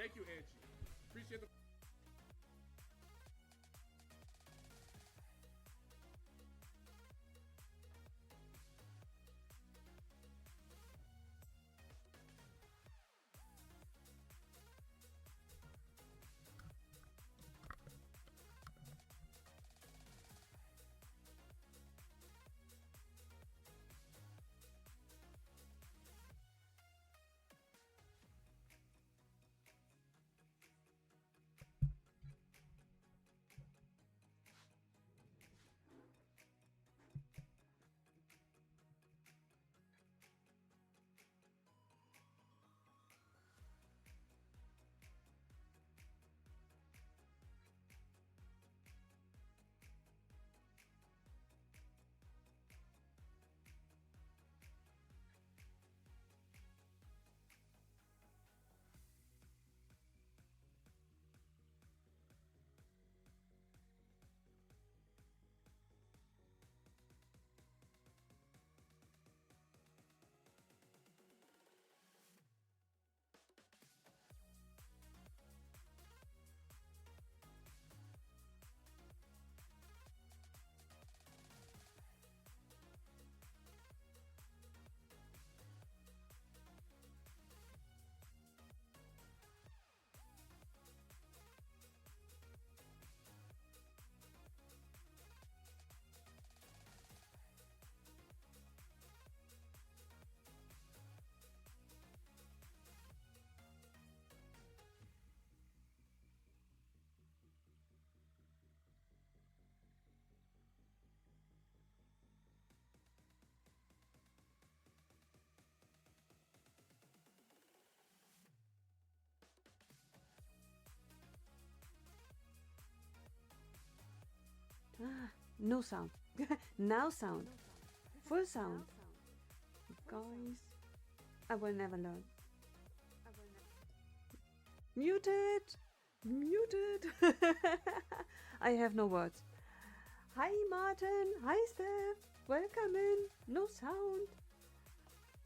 Thank you, Angie. Appreciate the. No sound. Now sound. Full sound. Guys, I will never learn. Muted! Muted! I have no words. Hi Martin! Hi Steph! Welcome in! No sound!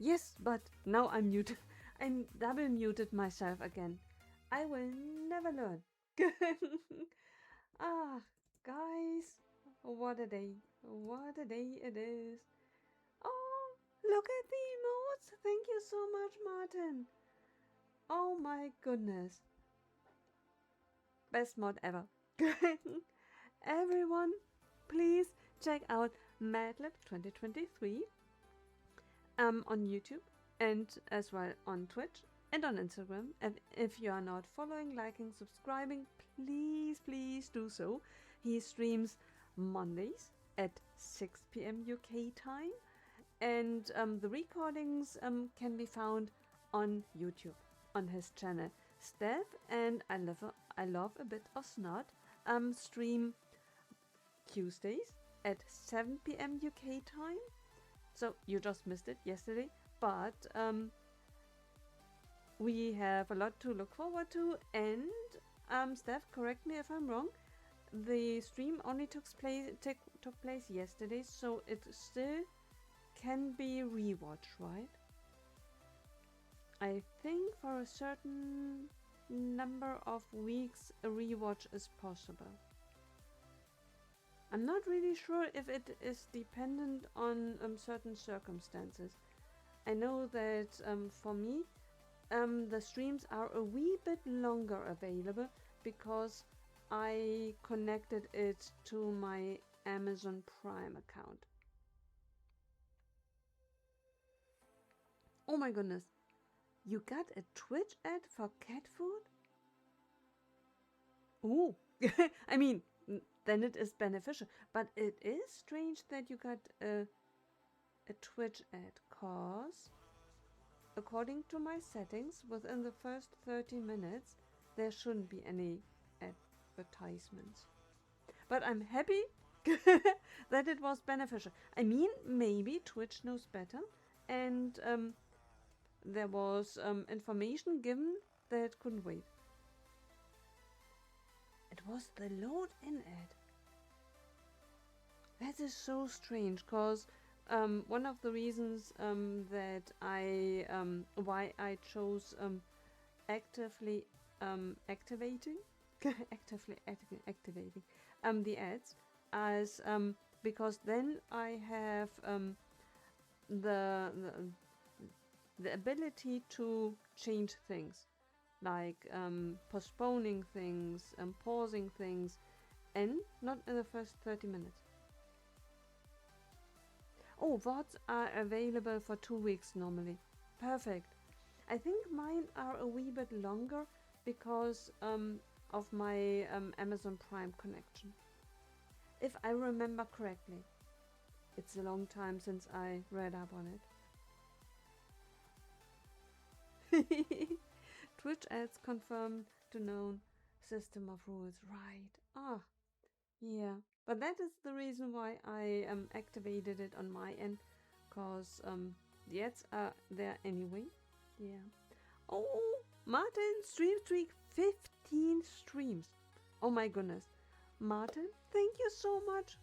Yes, but now I'm muted. I'm double muted myself again. I will never learn. Ah, guys, what a day. What a day it is. Oh, look at the emotes. Thank you so much, Martin. Oh my goodness. Best mod ever. Everyone, please check out Madlib 2023 on YouTube and as well on Twitch and on Instagram. And if you are not following, liking, subscribing, please do so. He streams Mondays at 6 p.m. UK time, and the recordings can be found on YouTube on his channel Steph and I love a bit of snot stream Tuesdays at 7 p.m. UK time. So you just missed it yesterday, but we have a lot to look forward to. And Steph, correct me if I'm wrong, the stream only took place yesterday, so it still can be rewatched, right? I think for a certain number of weeks a rewatch is possible. I'm not really sure if it is dependent on certain circumstances. I know that for me the streams are a wee bit longer available because I connected it to my Amazon Prime account. Oh my goodness. You got a Twitch ad for cat food? Oh, I mean, then it is beneficial. But it is strange that you got a Twitch ad, cause according to my settings, within the first 30 minutes, there shouldn't be any advertisements. But I'm happy that it was beneficial. I mean, maybe Twitch knows better, and there was information given that couldn't wait. It was the load-in ad. That is so strange, cause one of the reasons that why I chose actively activating actively activating the ads as because then I have the, the the ability to change things, like postponing things, pausing things, and not in the first 30 minutes. Oh, VODs are available for 2 weeks normally. Perfect. I think mine are a wee bit longer because of my Amazon Prime connection. If I remember correctly. It's a long time since I read up on it. Twitch ads confirmed to known system of rules. Right. Ah, yeah. But that is the reason why I activated it on my end. Because the ads are there anyway. Yeah. Oh, Martin, stream streak 15 streams. Oh my goodness. Martin, thank you so much.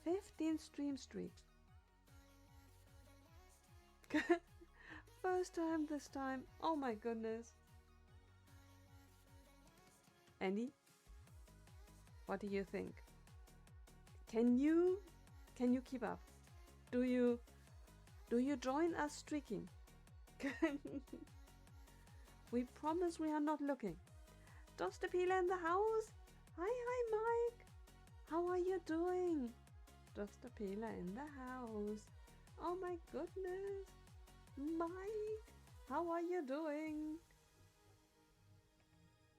15 stream streaks. First time this time. Oh my goodness. Andy, what do you think? Can you keep up? Do you join us streaking? We promise we are not looking. Dostapila in the house. Hi Mike. How are you doing? Dostapila in the house. Oh my goodness. Mike, how are you doing?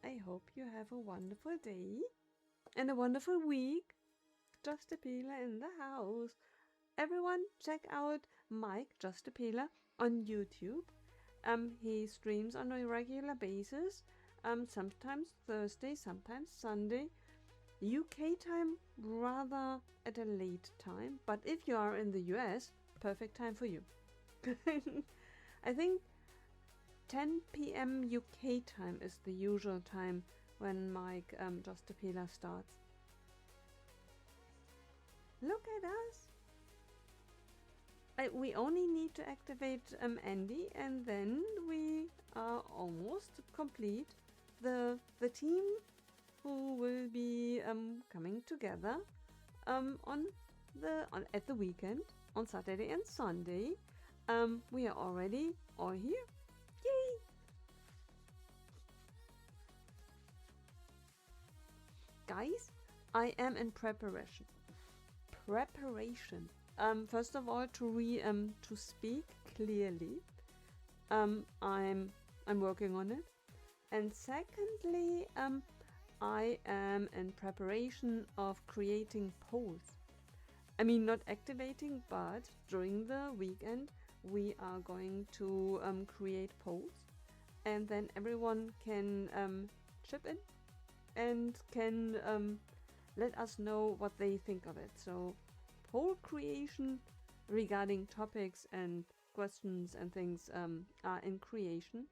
I hope you have a wonderful day and a wonderful week. Justapila in the house. Everyone check out Mike Justapila on YouTube. He streams on a regular basis. Sometimes Thursday, sometimes Sunday. UK time rather at a late time, but if you are in the US, perfect time for you. I think 10 p.m. UK time is the usual time when Mike Justapila starts. Look at us! We only need to activate Andy, and then we are almost complete. The team who will be coming together at the weekend on Saturday and Sunday. We are already all here. Yay! Guys, I am in preparation. First of all, to speak clearly. I'm working on it. And secondly, I am in preparation of creating polls. I mean, not activating, but during the weekend we are going to create polls, and then everyone can chip in and can let us know what they think of it. So poll creation regarding topics and questions and things are in creation,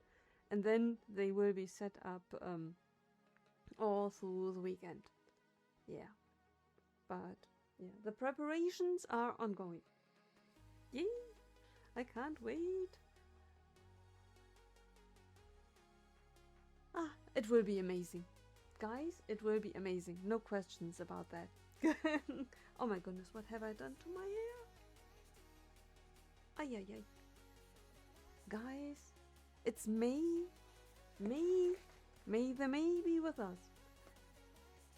and then they will be set up all through the weekend. Yeah, but yeah, the preparations are ongoing. Yay! I can't wait. Ah, it will be amazing. Guys, it will be amazing. No questions about that. Oh my goodness, what have I done to my hair? Ay, ay, ay. Guys, it's May. May the May be with us.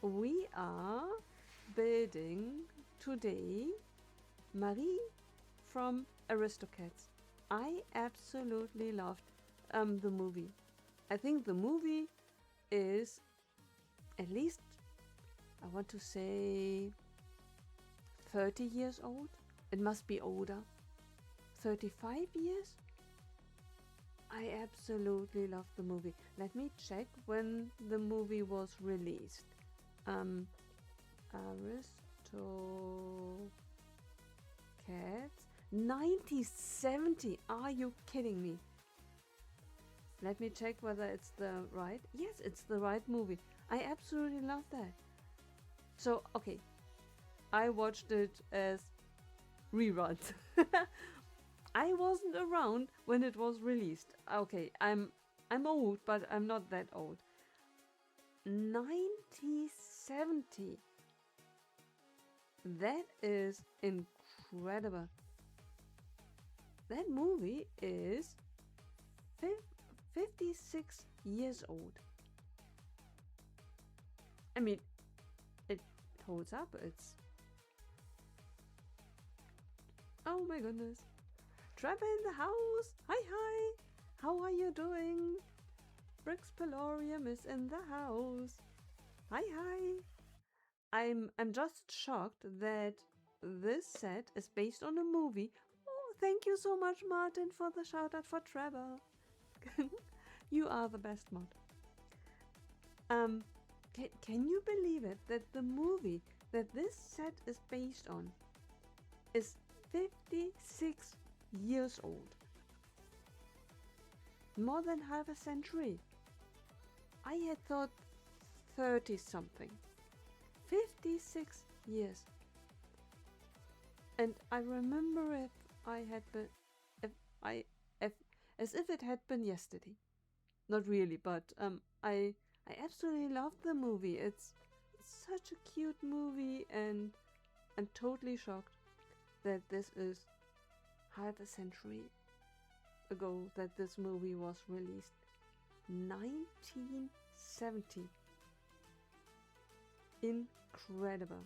We are building today Marie from Aristocats. I absolutely loved the movie. I think the movie is at least, I want to say, 30 years old. It must be older. 35 years? I absolutely love the movie. Let me check when the movie was released. Aristocats 1970. Are you kidding me? Let me check whether it's the right. Yes, it's the right movie. I absolutely love that. So, okay, I watched it as reruns. I wasn't around when it was released. Okay, I'm old, but I'm not that old. 1970. That is incredible. That movie is 56 years old. I mean, it holds up. It's... Oh my goodness. Trevor in the house. Hi, hi. How are you doing? Brix Pelorium is in the house. Hi, hi. I'm just shocked that this set is based on a movie. Oh, thank you so much, Martin, for the shout out for Trevor. You are the best mod. Can you believe it that the movie that this set is based on is 56 years old? More than half a century. I had thought 30 something. 56 years. And I remember if I had been, as if it had been yesterday. Not really, but I absolutely loved the movie. It's such a cute movie, and I'm totally shocked that this is half a century ago that this movie was released. 1970. Incredible.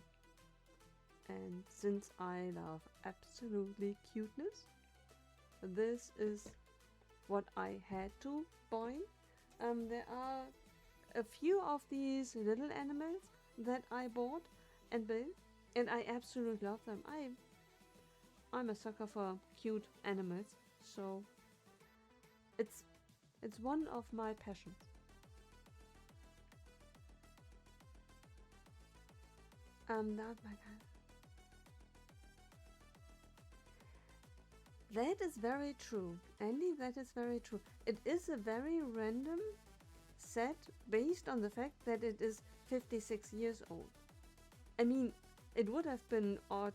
And since I love absolutely cuteness, this is what I had to buy. There are a few of these little animals that I bought and built, and I absolutely love them. I'm a sucker for cute animals, so it's one of my passions. Not my kind. That is very true, Andy. That is very true. It is a very random set based on the fact that it is 56 years old. I mean, it would have been odd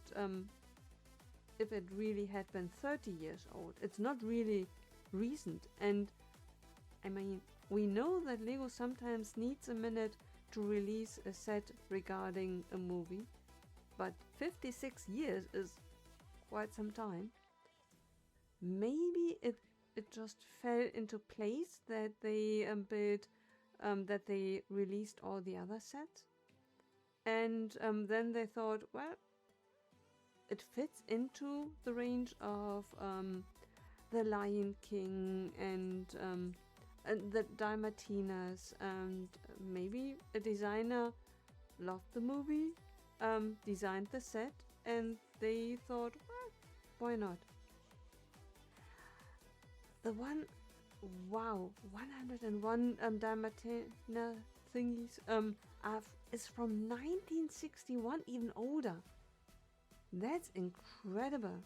if it really had been 30 years old. It's not really recent, and I mean, we know that Lego sometimes needs a minute to release a set regarding a movie, but 56 years is quite some time. Maybe it just fell into place that they that they released all the other sets, and then they thought, well, it fits into the range of the Lion King and the Dalmatinas, and maybe a designer loved the movie, designed the set, and they thought, well, why not? The one, wow, 101 Dalmatina thingies is from 1961, even older. That's incredible.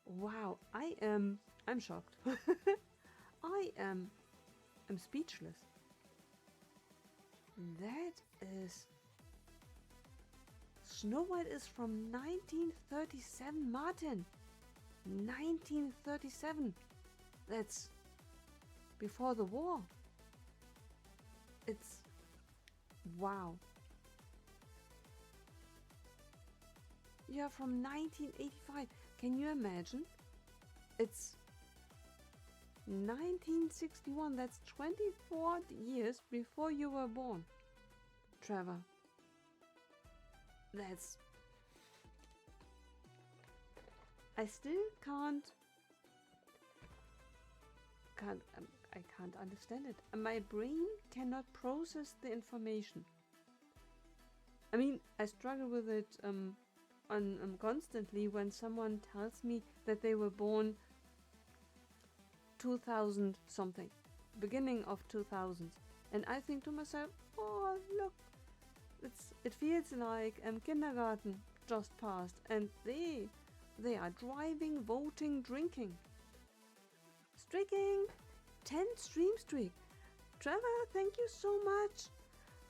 Wow, I'm shocked. I'm speechless. That is... Snow White is from 1937, Martin. 1937. That's before the war. It's... wow. Yeah, from 1985. Can you imagine? It's 1961. That's 24 years before you were born, Trevor. That's... I still can't I can't understand it. My brain cannot process the information. I mean, I struggle with it constantly when someone tells me that they were born 2000 something, beginning of 2000s, and I think to myself, oh look, it feels like kindergarten just passed, and they are driving, voting, drinking. Streaking! 10 stream streak! Trevor, thank you so much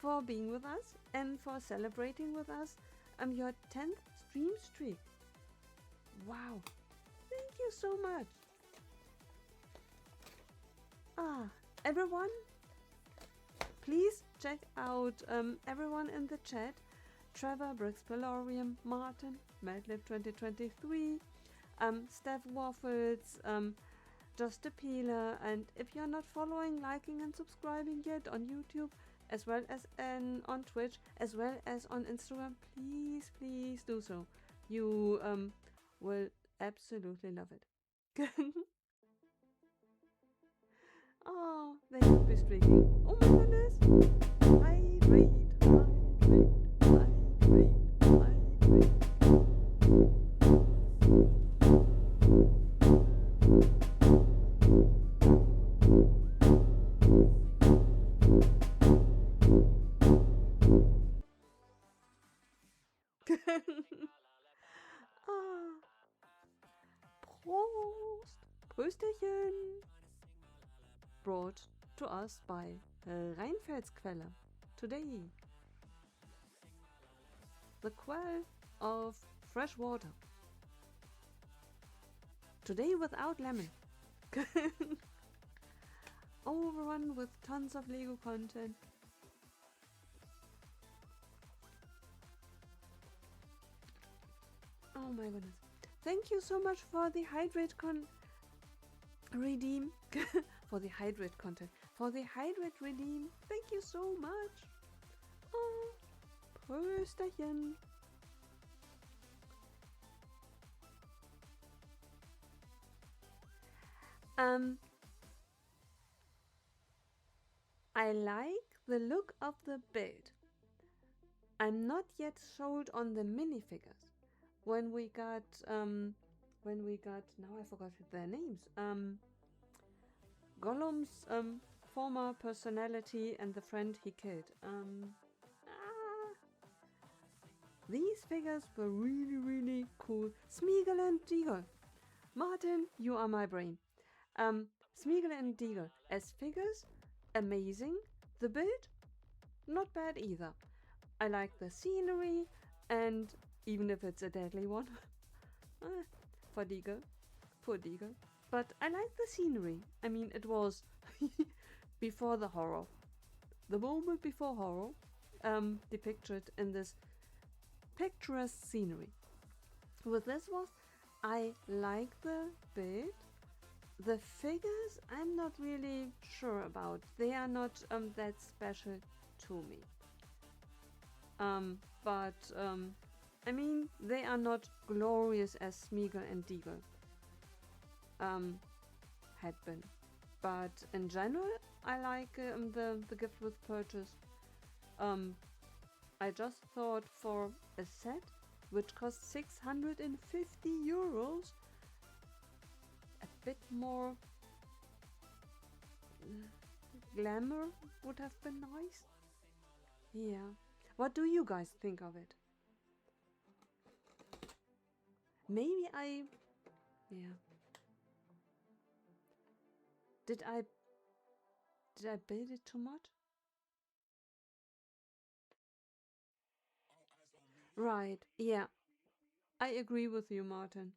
for being with us and for celebrating with us your 10th stream streak. Wow! Thank you so much! Everyone, please check out everyone in the chat. Trevor, Brix Pelorium, Martin, Madlib 2023, Steph Waffles, Just a Peeler, and if you're not following, liking and subscribing yet on YouTube, as well as on Twitch, as well as on Instagram, please do so. You will absolutely love it. Oh, they could be streaking. Oh my goodness! Hydrate. Ah, Prost! Prösterchen! Brought to us by Rheinfelsquelle. Today, the quell of fresh water. Today without lemon. Overrun with tons of Lego content. Oh my goodness. Thank you so much for the hydrate redeem. For the hydrate content. For the hydrate redeem. Thank you so much. Oh, Prösterchen. I like the look of the build. I'm not yet sold on the minifigures. When we got now I forgot their names. Gollum's former personality and the friend he killed. These figures were really cool. Smeagol and Deagle. Martin, you are my brain. Smeagol and Deagle as figures, amazing. The build, not bad either. I like the scenery, and even if it's a deadly one, for Deagle, poor Deagle. But I like the scenery. I mean, it was before the horror. The moment before horror, depicted in this picturesque scenery. With this was, I like the build. The figures, I'm not really sure about. They are not that special to me. I mean, they are not glorious as Smeagol and Deagle had been. But in general, I like the gift with purchase. I just thought for a set which cost 650 euros, a bit more glamour would have been nice. Yeah. What do you guys think of it? Maybe yeah. Did I build it too much? Right, yeah. I agree with you, Martin.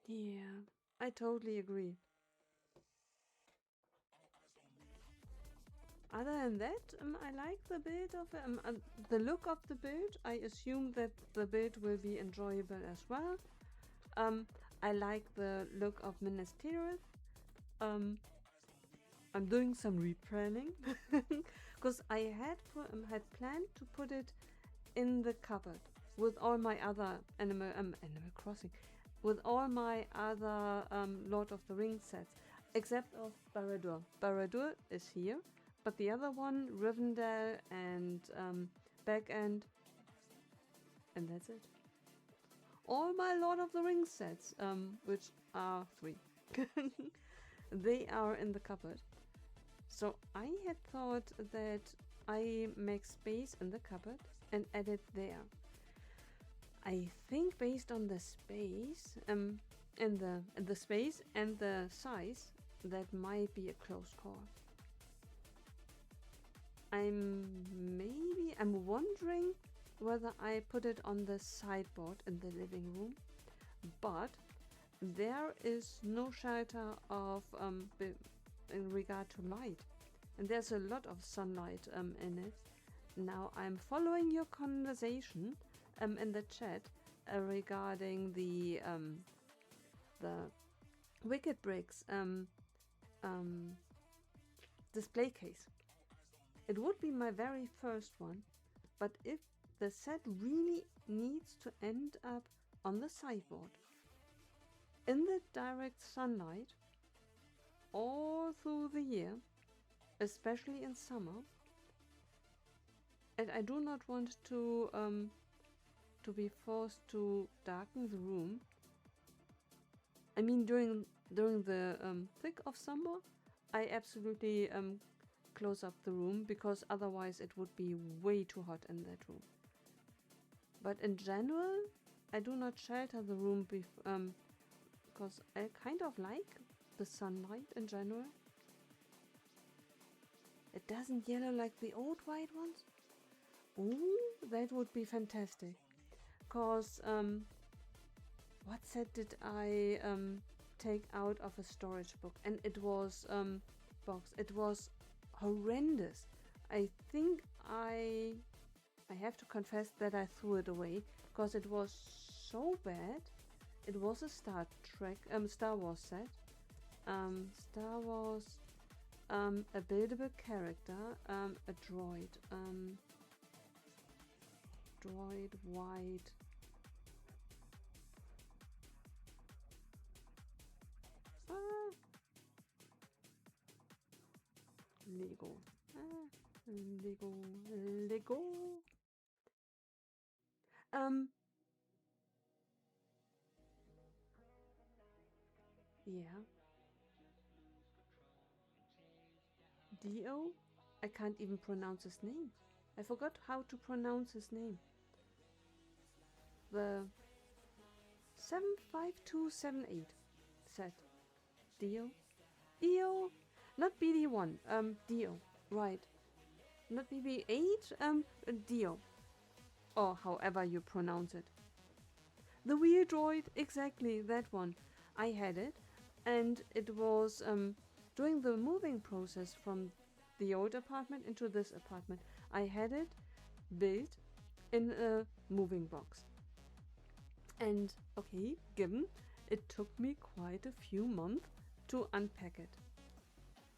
Yeah, I totally agree. Other than that, I like the build of the look of the build. I assume that the build will be enjoyable as well. I like the look of Minas Tirith. I'm doing some replanning because I had planned to put it in the cupboard with all my other Animal Crossing, with all my other Lord of the Rings sets, except of Barad-dûr. Barad-dûr is here, but the other one, Rivendell and Back End, and that's it. All my Lord of the Rings sets, which are 3, they are in the cupboard. So I had thought that I make space in the cupboard and add it there. I think based on the space, and the space and the size, that might be a close call. I'm wondering whether I put it on the sideboard in the living room, but there is no shelter of in regard to light, and there's a lot of sunlight in it. Now I'm following your conversation in the chat regarding the Wicked Bricks display case. It would be my very first one, but if the set really needs to end up on the sideboard in the direct sunlight all through the year, especially in summer, and I do not want to be forced to darken the room. I mean, during the thick of summer, I absolutely close up the room, because otherwise it would be way too hot in that room. But in general, I do not shelter the room because I kind of like the sunlight in general. It doesn't yellow like the old white ones. Ooh, that would be fantastic. Cause what set did I take out of a storage book? And it was box. It was horrendous. I think I have to confess that I threw it away because it was so bad. It was a Star Wars set. Star Wars, a buildable character, a droid, droid white. Lego. Lego. Yeah. Dio? I can't even pronounce his name. I forgot how to pronounce his name. The 75278 set. Dio? Dio? Not BD1, Dio. Right. Not BB8, Dio. Or however you pronounce it. The wheel droid, exactly, that one. I had it, and it was during the moving process from the old apartment into this apartment. I had it built in a moving box. And okay, given it took me quite a few months to unpack it.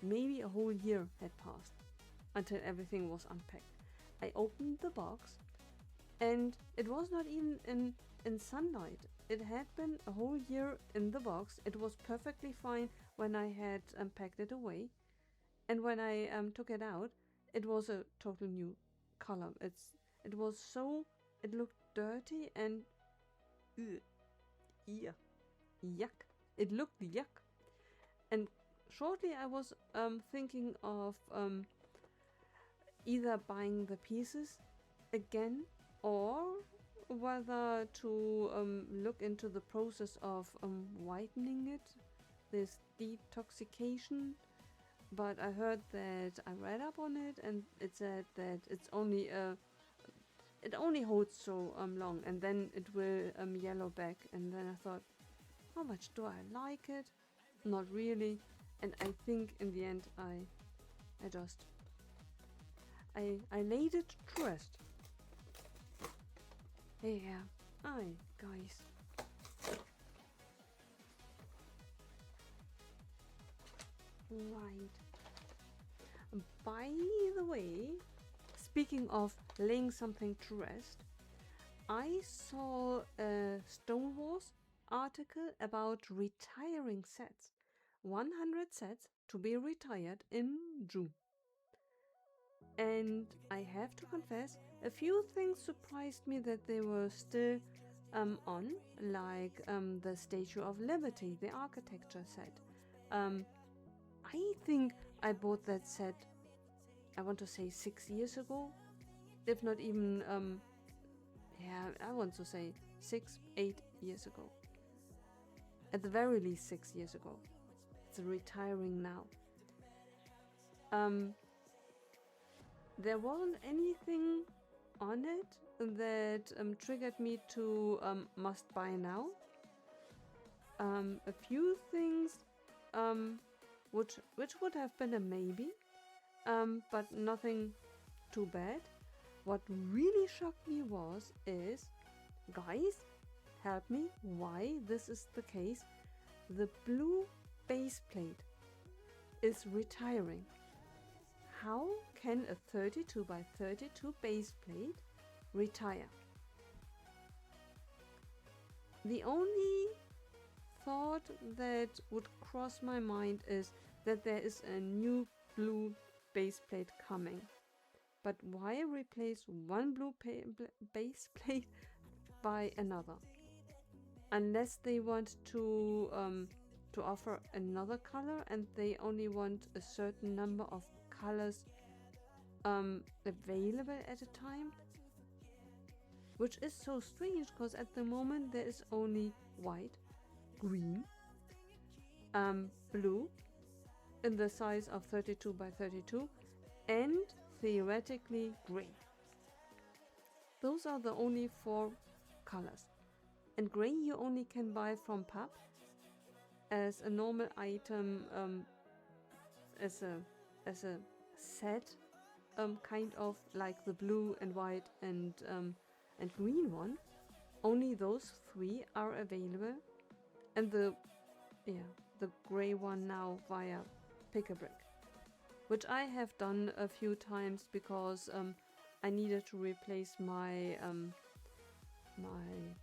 Maybe a whole year had passed until everything was unpacked. I opened the box, and it was not even in sunlight. It had been a whole year in the box. It was perfectly fine when I had packed it away, and when I took it out, it was a total new color. It looked dirty and yuck. It looked yuck. And shortly I was thinking of either buying the pieces again, or whether to look into the process of whitening it, this detoxification. But I heard that, I read up on it, and it said that it only holds so long, and then it will yellow back. And then I thought, how much do I like it? Not really. And I think in the end I laid it to rest. Yeah, guys. Right. By the way, speaking of laying something to rest, I saw a Stone Wars article about retiring sets. 100 sets to be retired in June. And I have to confess, a few things surprised me that they were still on, like the Statue of Liberty, the architecture set. I think I bought that set, I want to say 6 years ago, if not even, I want to say 6-8 years ago. At the very least 6 years ago. It's retiring now. There wasn't anything on it that triggered me to must buy now. a few things which would have been a maybe, but nothing too bad. What really shocked me is, guys, help me, why this is the case. The blue base plate is retiring. How can a 32 by 32 base plate retire? The only thought that would cross my mind is that there is a new blue base plate coming. But why replace one blue base plate by another? Unless they want to offer another color and they only want a certain number of colors available at a time, which is so strange because at the moment there is only white, green, blue in the size of 32 by 32 and theoretically gray. Those are the only 4 colors, and gray you only can buy from pub as a normal item, as a set, kind of like the blue and white and green one. Only those 3 are available, and the gray one now via Pick-a-Brick, which I have done a few times because I needed to replace my my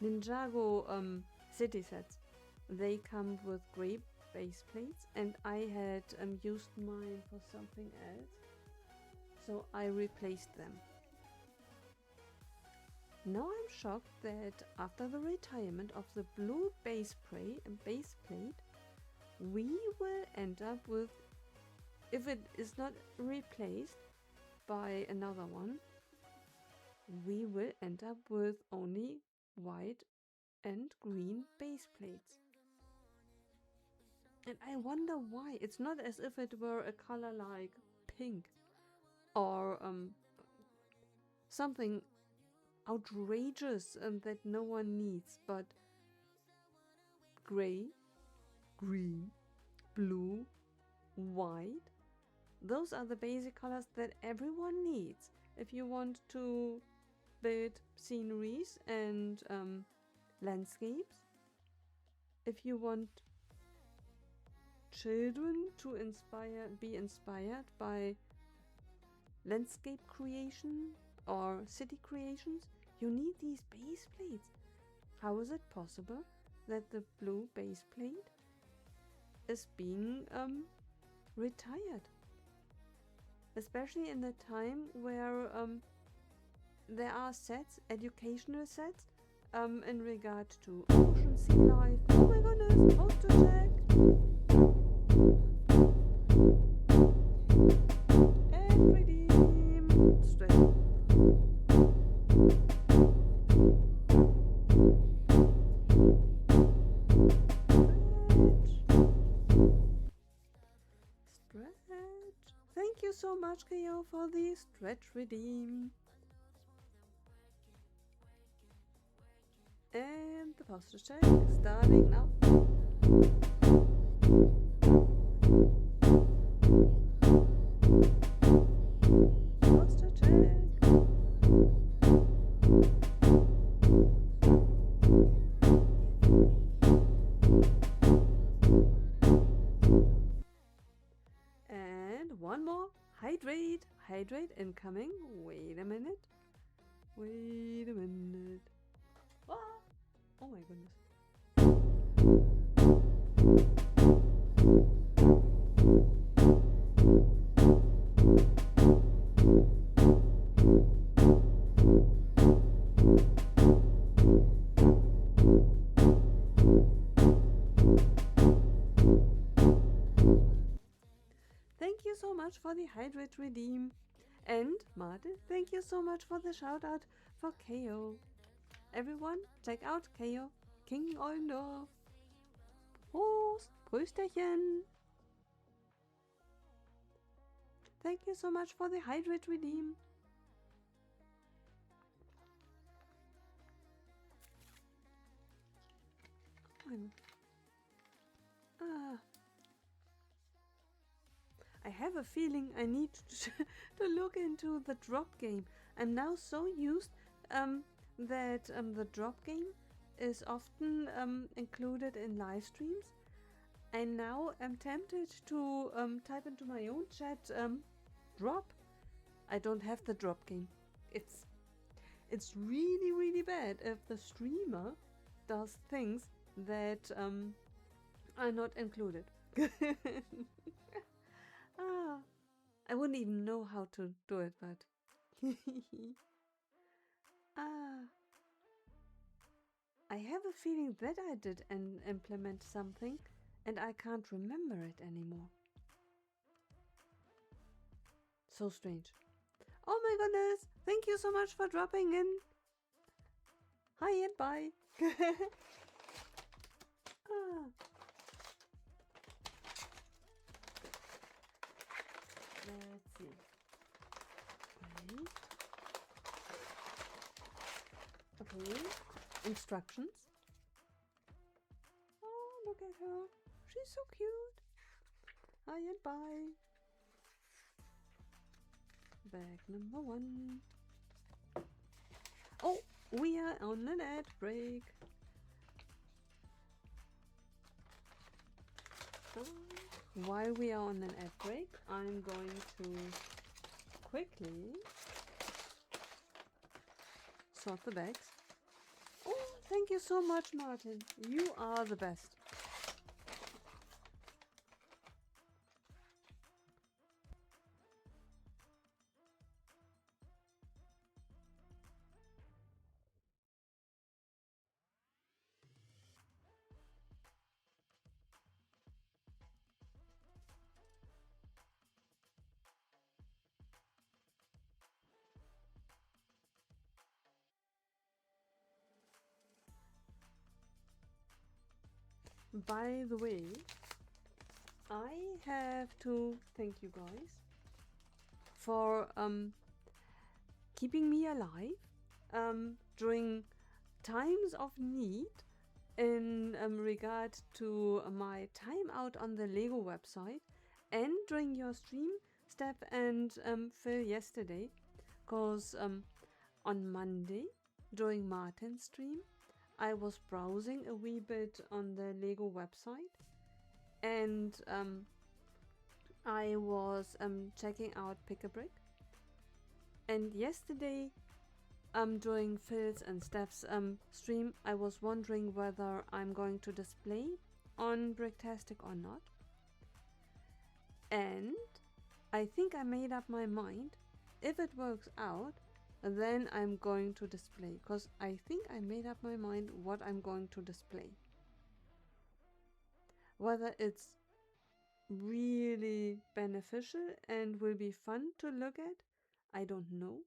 Ninjago city sets. They come with gray base plates, and I had used mine for something else, so I replaced them. Now I'm shocked that after the retirement of the blue base plate, we will end up with, if it is not replaced by another one, we will end up with only white and green base plates. And I wonder why. It's not as if it were a color like pink or something outrageous that no one needs, but gray, green, blue, white, those are the basic colors that everyone needs if you want to build sceneries and landscapes, if you want children to be inspired by landscape creation or city creations, you need these base plates. How is it possible that the blue base plate is being retired? Especially in the time where there are sets, educational sets, in regard to ocean, sea life. Oh my goodness, poster check! And redeem! Straight. Stretch. Thank you so much, KO, for the stretch redeem. And the postage check starting now. Postage check. And one more. Hydrate. Hydrate incoming. Wait a minute. Wait a minute. What? Oh my goodness. Thank you so much for the hydrate redeem. And Martin, thank you so much for the shout out for KO. Everyone, check out KO, King Ollendorf. Prost, Prösterchen. Thank you so much for the hydrate redeem. on. Ah. I have a feeling I need to look into the drop game. I'm now so used that the drop game is often included in live streams. I now am tempted to type into my own chat drop. I don't have the drop game. It's really, really bad if the streamer does things that are not included. Ah, I wouldn't even know how to do it, but ah, I have a feeling that I did implement something, and I can't remember it anymore. So strange. Oh my goodness! Thank you so much for dropping in. Hi and bye. Ah. Let's see. Right. Okay. Instructions. Oh, look at her. She's so cute. Hi and bye. Bag number 1. Oh, we are on an ad break. While we are on an ad break, I'm going to quickly sort the bags. Oh, thank you so much, Martin. You are the best. By the way, I have to thank you guys for keeping me alive during times of need in regard to my time out on the Lego website and during your stream, Steph and Phil yesterday, because on Monday during Martin's stream I was browsing a wee bit on the Lego website, and I was checking out Pick-a-Brick. And yesterday, during Phil's and Steph's stream, I was wondering whether I'm going to display on Bricktastic or not. And I think I made up my mind. If it works out, then I'm going to display, because I think I made up my mind what I'm going to display. Whether it's really beneficial and will be fun to look at, I don't know.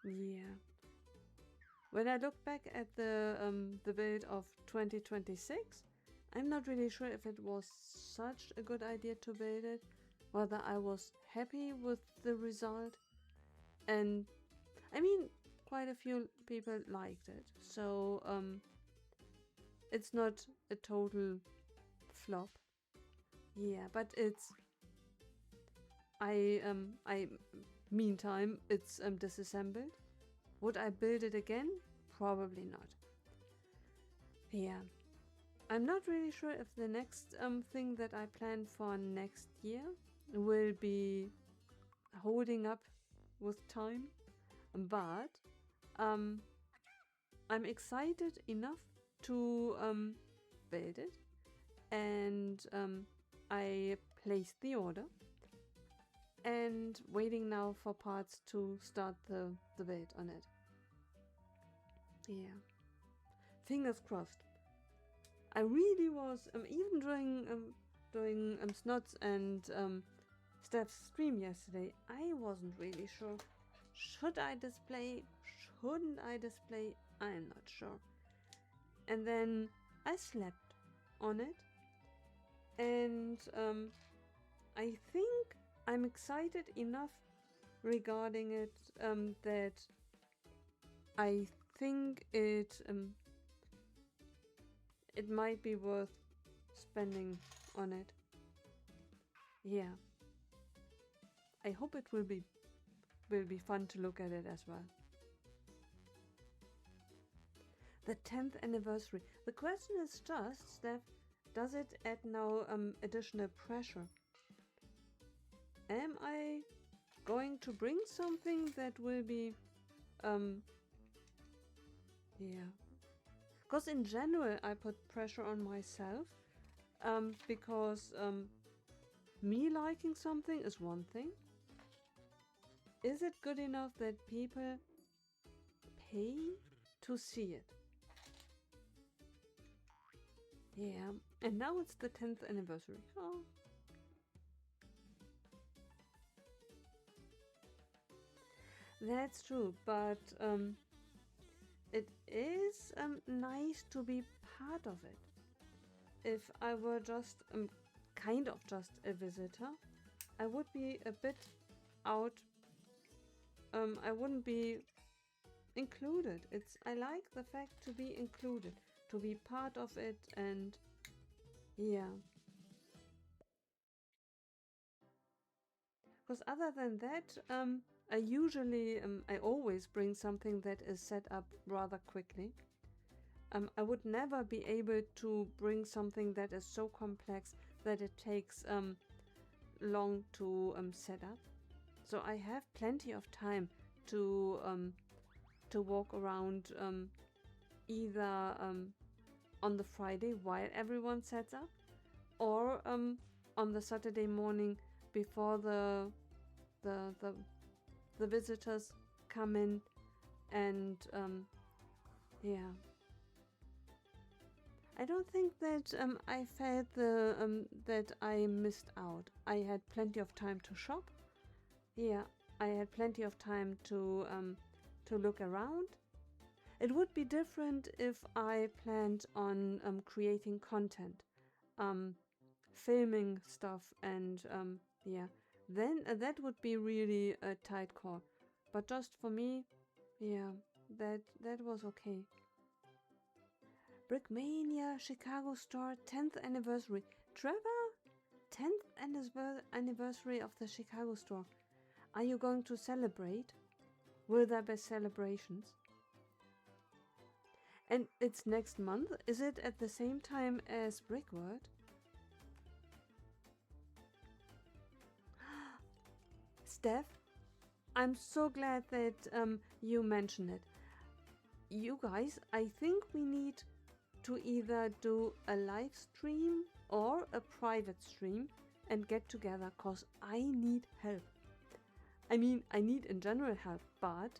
Yeah. When I look back at the build of 2026, I'm not really sure if it was such a good idea to build it, whether I was happy with the result. And I mean, quite a few people liked it, so it's not a total flop. Yeah, but it's meantime it's disassembled. Would I build it again? Probably not. Yeah, I'm not really sure if the next thing that I plan for next year will be holding up with time, but I'm excited enough to build it, and I placed the order and waiting now for parts to start the build on it. Yeah, fingers crossed. I really was even during Snots and Steph's stream yesterday, I wasn't really sure. Should I display? Shouldn't I display? I'm not sure. And then I slept on it, and I think I'm excited enough regarding it that I think it it might be worth spending on it. Yeah. I hope it will be fun to look at it as well. The 10th anniversary. The question is just, Steph, does it add now additional pressure? Am I going to bring something that will be yeah, because in general I put pressure on myself, because me liking something is one thing. Is it good enough that people pay to see it? Yeah, and now it's the 10th anniversary. Oh. That's true, but it is nice to be part of it. If I were just kind of just a visitor, I would be a bit out. I wouldn't be included. I like the fact to be included, to be part of it, and yeah. Because other than that, I always bring something that is set up rather quickly. I would never be able to bring something that is so complex that it takes long to set up. So I have plenty of time to walk around, either on the Friday while everyone sets up, or on the Saturday morning before the visitors come in, and yeah. I don't think that I felt that I missed out. I had plenty of time to shop. Yeah, I had plenty of time to look around. It would be different if I planned on creating content, filming stuff, and yeah. Then that would be really a tight call. But just for me, yeah, that was okay. Brickmania Chicago store 10th anniversary. Trevor, 10th anniversary of the Chicago store. Are you going to celebrate? Will there be celebrations? And it's next month. Is it at the same time as Brickworld? Steph, I'm so glad that you mentioned it. You guys, I think we need to either do a live stream or a private stream and get together, cause I need help. I mean, I need in general help, but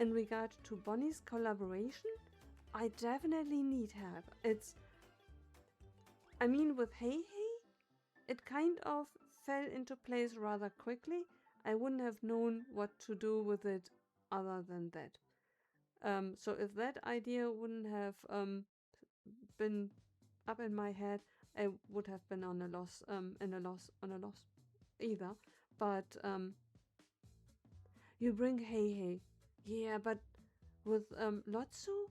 in regard to Bonnie's collaboration, I definitely need help. With Hey Hey, it kind of fell into place rather quickly. I wouldn't have known what to do with it other than that. So if that idea wouldn't have been up in my head, I would have been on a loss, either. But you bring Hey Hey, yeah, but with Lotso,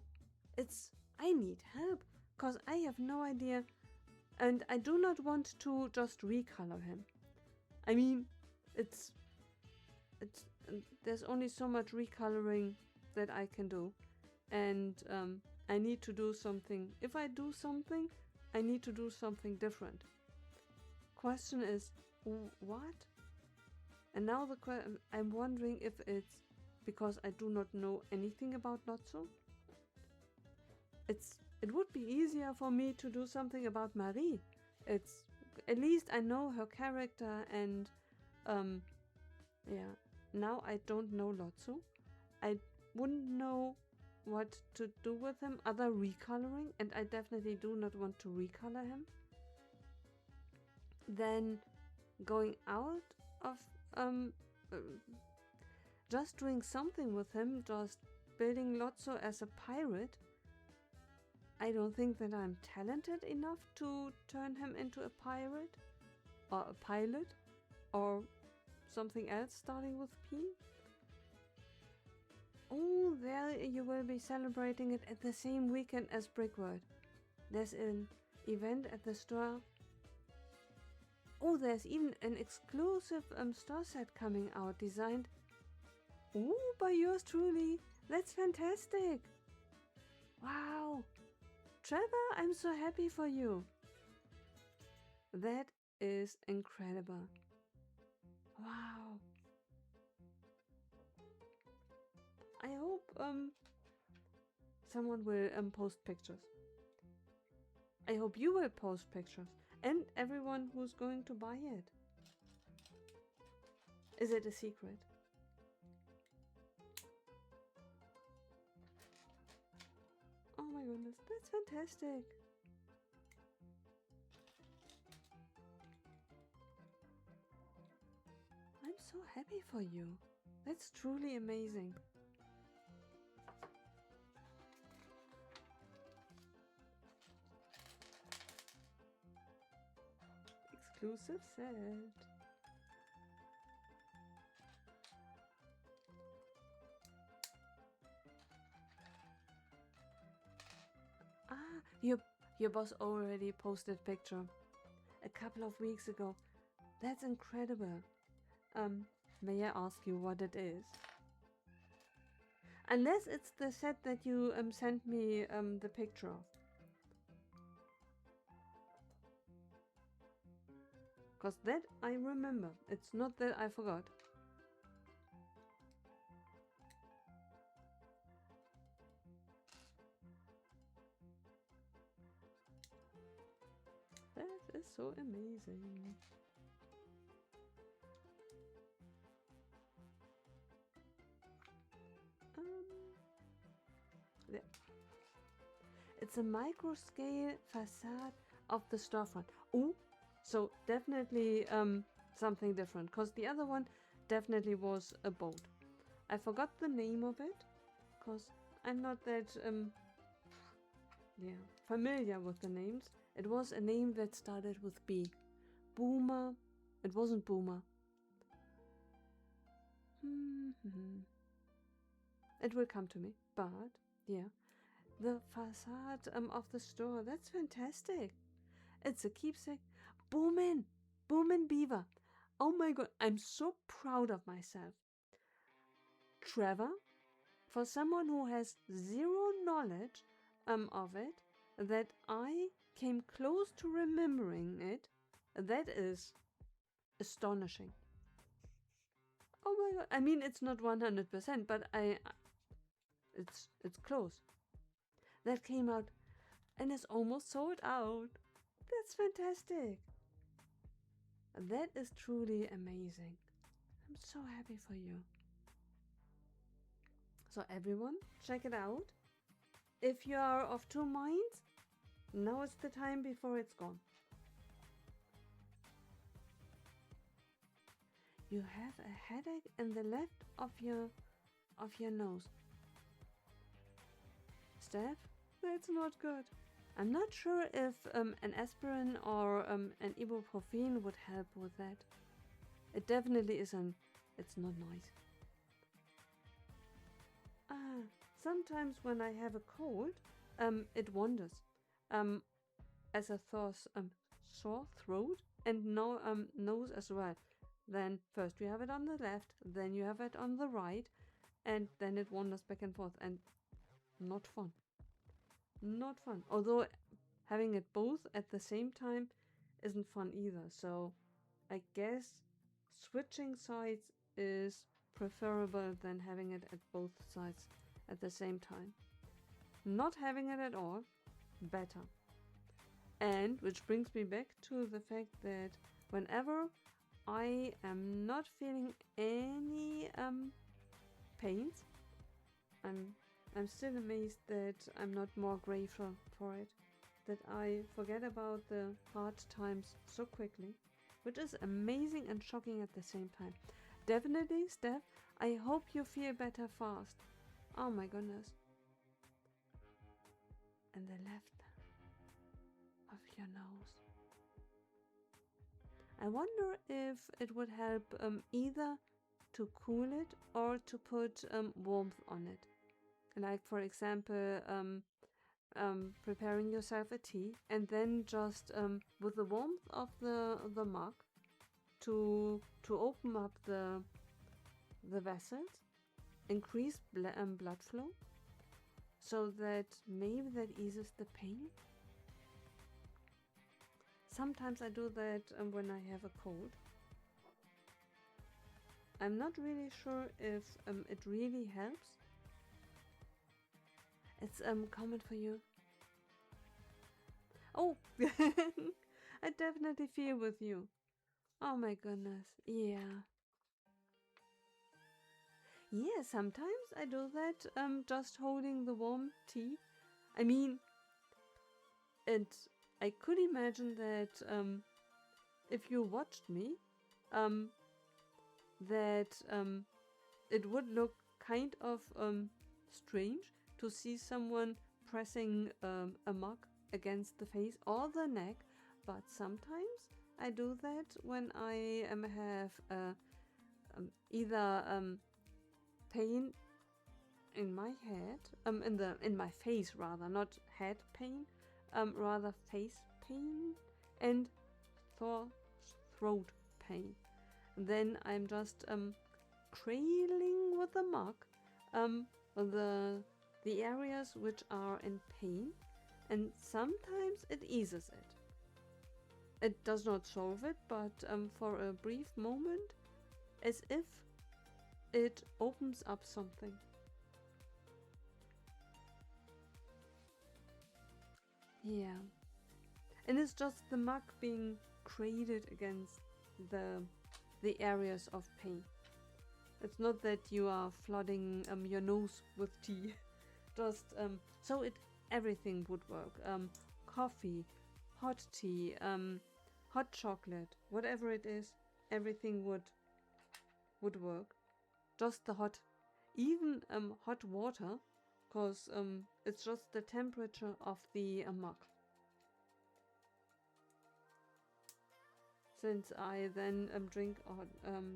I need help, cause I have no idea, and I do not want to just recolor him. I mean, it's there's only so much recoloring that I can do, and I need to do something. If I do something, I need to do something different. Question is, what? And now I'm wondering if it's because I do not know anything about Lotso. It would be easier for me to do something about Marie. It's at least I know her character, and yeah. Now I don't know Lotso. I wouldn't know what to do with him other recoloring, and I definitely do not want to recolor him. Then going out of just doing something with him, just building Lotso as a pirate. I don't think that I'm talented enough to turn him into a pirate or a pilot or something else starting with P. Oh, there you will be celebrating it at the same weekend as Brickworld. There's an event at the store. Oh, there's even an exclusive store set coming out designed by yours truly. That's fantastic. Wow. Trevor, I'm so happy for you. That is incredible. Wow. I hope someone will post pictures. I hope you will post pictures and everyone who's going to buy it. Is it a secret? Oh my goodness, that's fantastic. I'm so happy for you. That's truly amazing. Exclusive set. Ah, your boss already posted picture a couple of weeks ago. That's incredible. May I ask you what it is? Unless it's the set that you sent me the picture of. Cause that I remember. It's not that I forgot. That is so amazing. Yeah. It's a micro scale facade of the storefront. Oh, so definitely something different. Cause the other one definitely was a boat. I forgot the name of it. Cause I'm not that familiar with the names. It was a name that started with B. Boomer. It wasn't Boomer. It will come to me. But yeah, the facade of the store. That's fantastic. It's a keepsake. Boomin' Beaver. Oh my god, I'm so proud of myself. Trevor, for someone who has zero knowledge of it, that I came close to remembering it, that is astonishing. Oh my god, I mean it's not 100%, but it's close. That came out and is almost sold out. That's fantastic. That is truly amazing. I'm so happy for you. So everyone, check it out. If you are of two minds, now is the time before it's gone. You have a headache in the left of your nose. Steph, that's not good. I'm not sure if an aspirin or an ibuprofen would help with that. It definitely isn't. It's not nice. Sometimes when I have a cold, it wanders. As a sore throat and nose as well. Then first you have it on the left, then you have it on the right, and then it wanders back and forth, and not fun. Not fun. Although having it both at the same time isn't fun either. So I guess switching sides is preferable than having it at both sides at the same time. Not having it at all, better. And which brings me back to the fact that whenever I am not feeling any pains, I'm still amazed that I'm not more grateful for it. That I forget about the hard times so quickly, which is amazing and shocking at the same time. Definitely, Steph, I hope you feel better fast. Oh my goodness. And the left of your nose. I wonder if it would help either to cool it or to put warmth on it. Like, for example, preparing yourself a tea, and then just with the warmth of the mug to open up the vessels, increase blood flow, so that maybe that eases the pain. Sometimes I do that when I have a cold. I'm not really sure if it really helps. It's common for you. Oh, I definitely feel with you. Oh my goodness, yeah. Yeah, sometimes I do that, just holding the warm tea. I mean, I could imagine that if you watched me, um, that it would look kind of strange to see someone pressing a mug against the face or the neck, but sometimes I do that when I have either pain in my head, in my face rather, not head pain, rather face pain and throat pain. Then I'm just cradling with the mug the areas which are in pain, and sometimes it eases it. It does not solve it, but for a brief moment, as if it opens up something. Yeah. And it's just the mug being cradled against the areas of pain. It's not that you are flooding your nose with tea. Just so everything would work. Coffee, hot tea, hot chocolate, whatever it is, everything would work. Just the even hot water, because it's just the temperature of the mug. Since I then drink a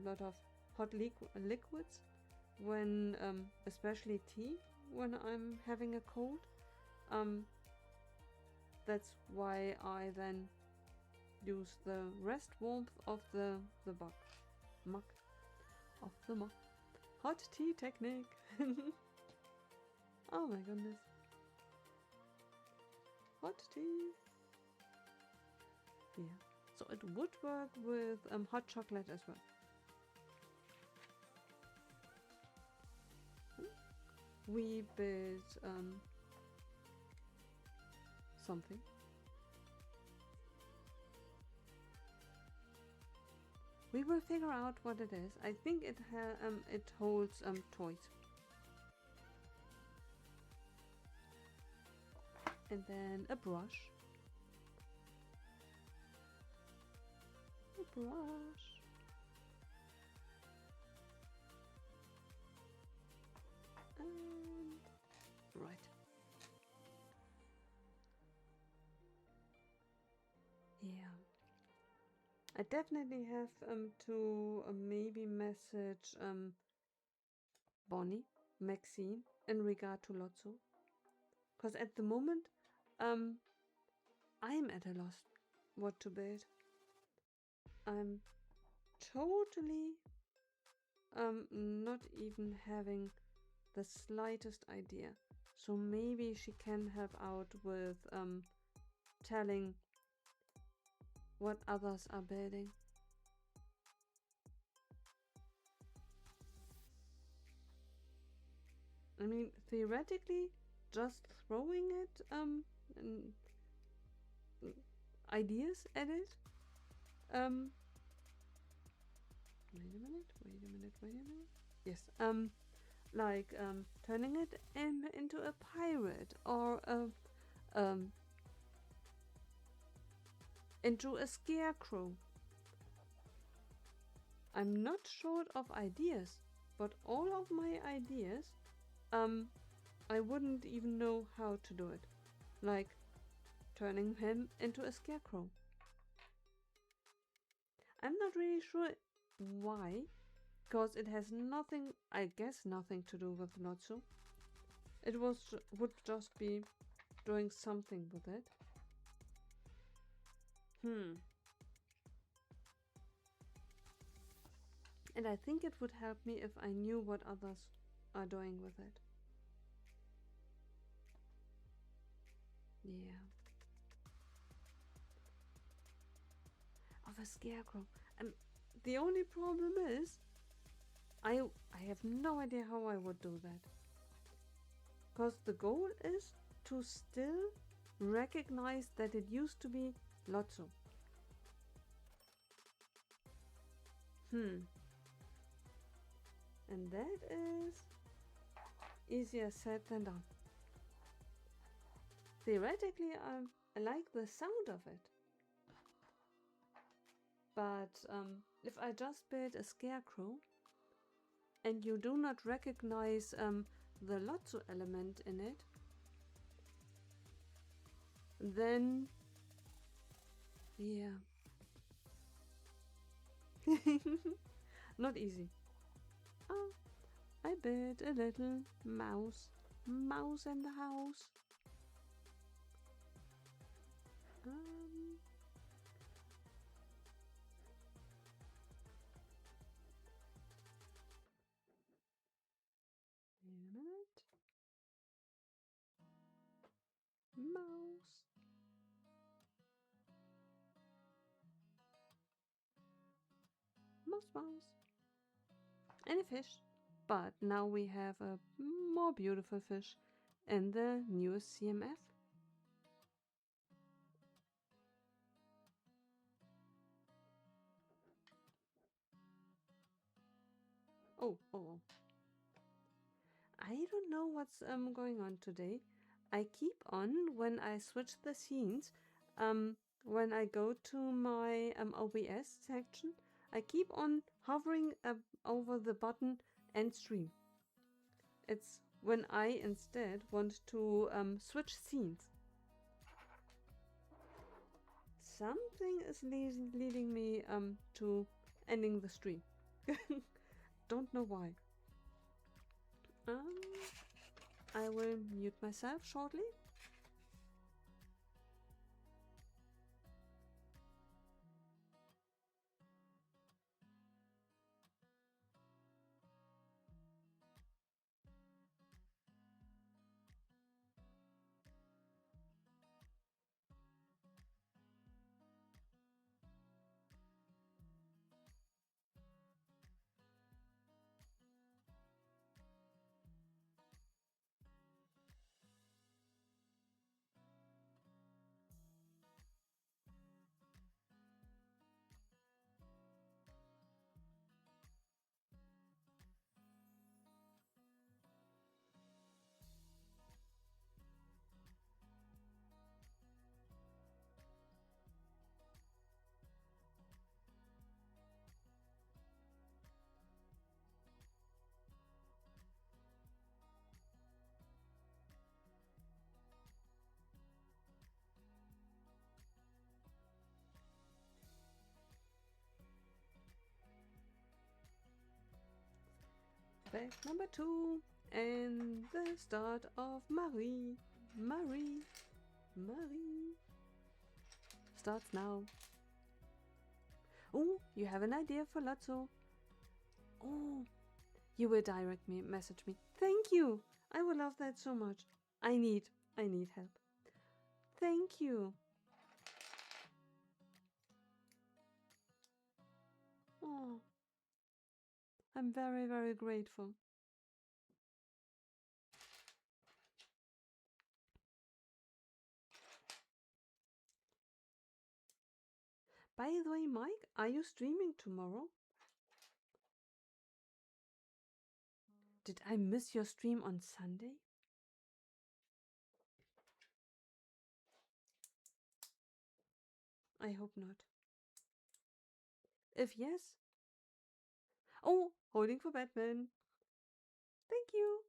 lot of hot liquids when especially tea when I'm having a cold, that's why I then use the rest warmth of the mug of the mug. Hot tea technique. Oh my goodness. Hot tea. Yeah. So it would work with hot chocolate as well. Wee bit something. We will figure out what it is. I think it holds toys. And then a brush. A brush. And right. Yeah. I definitely have to maybe message Bonnie, Maxine in regard to Lotso. Because at the moment, I'm at a loss what to build. I'm totally not even having the slightest idea. So maybe she can help out with telling what others are building. I mean, theoretically, just throwing it ideas at it. Wait a minute. Yes. Like turning it into a pirate or into a scarecrow. I'm not short of ideas, but all of my ideas, I wouldn't even know how to do it. Like turning him into a scarecrow. I'm not really sure why, because it has nothing, I guess nothing to do with Lotso. It would just be doing something with it. And I think it would help me if I knew what others are doing with it. Yeah. Of a scarecrow. The only problem is I have no idea how I would do that. Because the goal is to still recognize that it used to be Lotso. And that is easier said than done. Theoretically, I like the sound of it. But if I just build a scarecrow and you do not recognize the Lotso element in it, then yeah. Not easy. Oh, I built a little mouse. Mouse in the house. Wait a minute. Mouse. Mouse. And a fish. But now we have a more beautiful fish in the newest CMF. Oh. I don't know what's going on today. I keep on, when I switch the scenes, when I go to my OBS section, I keep on hovering over the button end stream. It's when I instead want to switch scenes. Something is leading me to ending the stream. Don't know why. I will mute myself shortly. Fact number 2 and the start of Marie starts now. Oh, you have an idea for Lotso? Oh, you will direct me, message me. Thank you. I would love that so much. I need help. Thank you. Oh, I'm very, very grateful. By the way, Mike, are you streaming tomorrow? Did I miss your stream on Sunday? I hope not. If yes... Oh, holding for Batman. Thank you.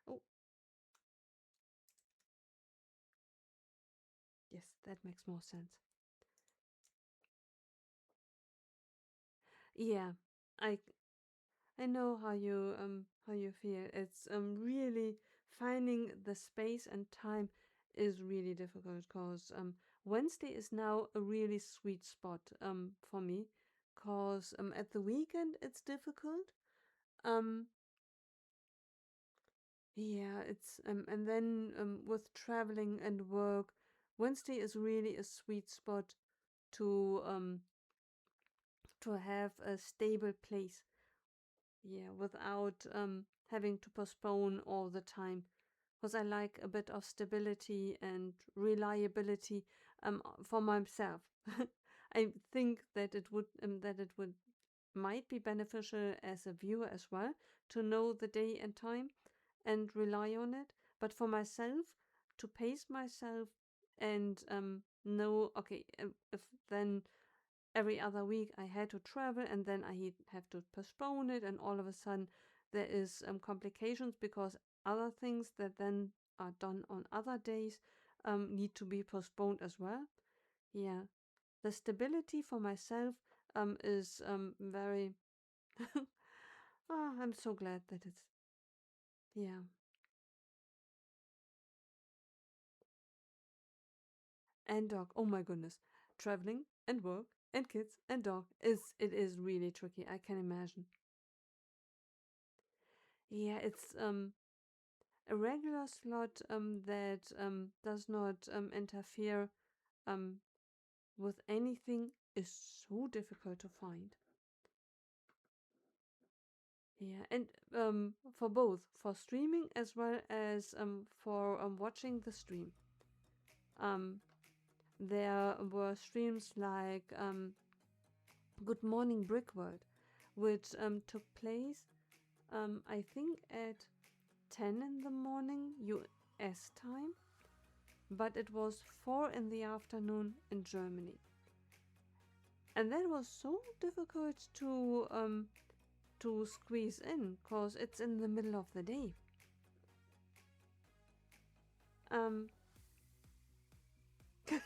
Oh. Yes, that makes more sense. Yeah, I I know how you feel. It's really finding the space and time is really difficult because Wednesday is now a really sweet spot for me because at the weekend it's difficult. Um yeah, it's and then with traveling and work, Wednesday is really a sweet spot to to have a stable place. Yeah, without having to postpone all the time. Because I like a bit of stability and reliability for myself. I think that it would might be beneficial as a viewer as well to know the day and time and rely on it. But for myself, to pace myself and know, okay, if then every other week I had to travel and then I have to postpone it, and all of a sudden there is complications because other things that then are done on other days need to be postponed as well. Yeah, the stability for myself is very. I'm so glad that it's yeah. And dog. Oh my goodness, traveling and work and kids and dog is it is really tricky. I can imagine. Yeah, it's a regular slot that does not interfere um, with anything is so difficult to find. Yeah, and for both, for streaming as well as for watching the stream. Um, there were streams like Good Morning Brickworld, which took place, I think, at 10 in the morning US time, but it was 4 in the afternoon in Germany. And that was so difficult to squeeze in because it's in the middle of the day. Um,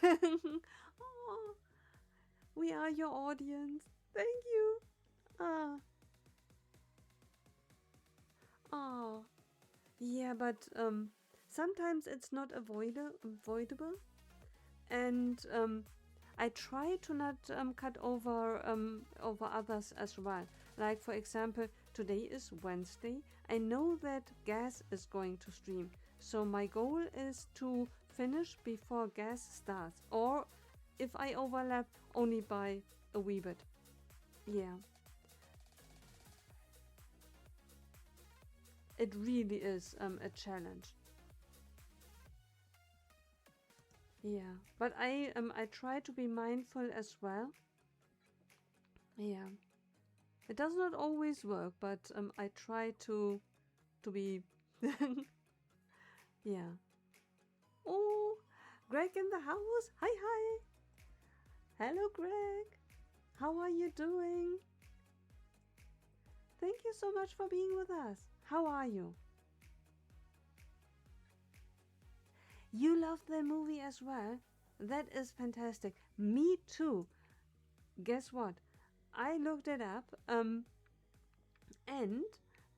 oh, we are your audience. Thank you. Ah, oh, yeah, but sometimes it's not avoidable, and I try to not cut over others as well. Like for example, today is Wednesday. I know that Gas is going to stream, so my goal is to finish before Gas starts, or if I overlap, only by a wee bit. Yeah, it really is a challenge. Yeah, but I try to be mindful as well. Yeah. It does not always work, but I try to be yeah. Oh, Greg in the house. Hi hi. Hello Greg. How are you doing? Thank you so much for being with us. How are you? You love the movie as well? That is fantastic. Me too. Guess what? I looked it up and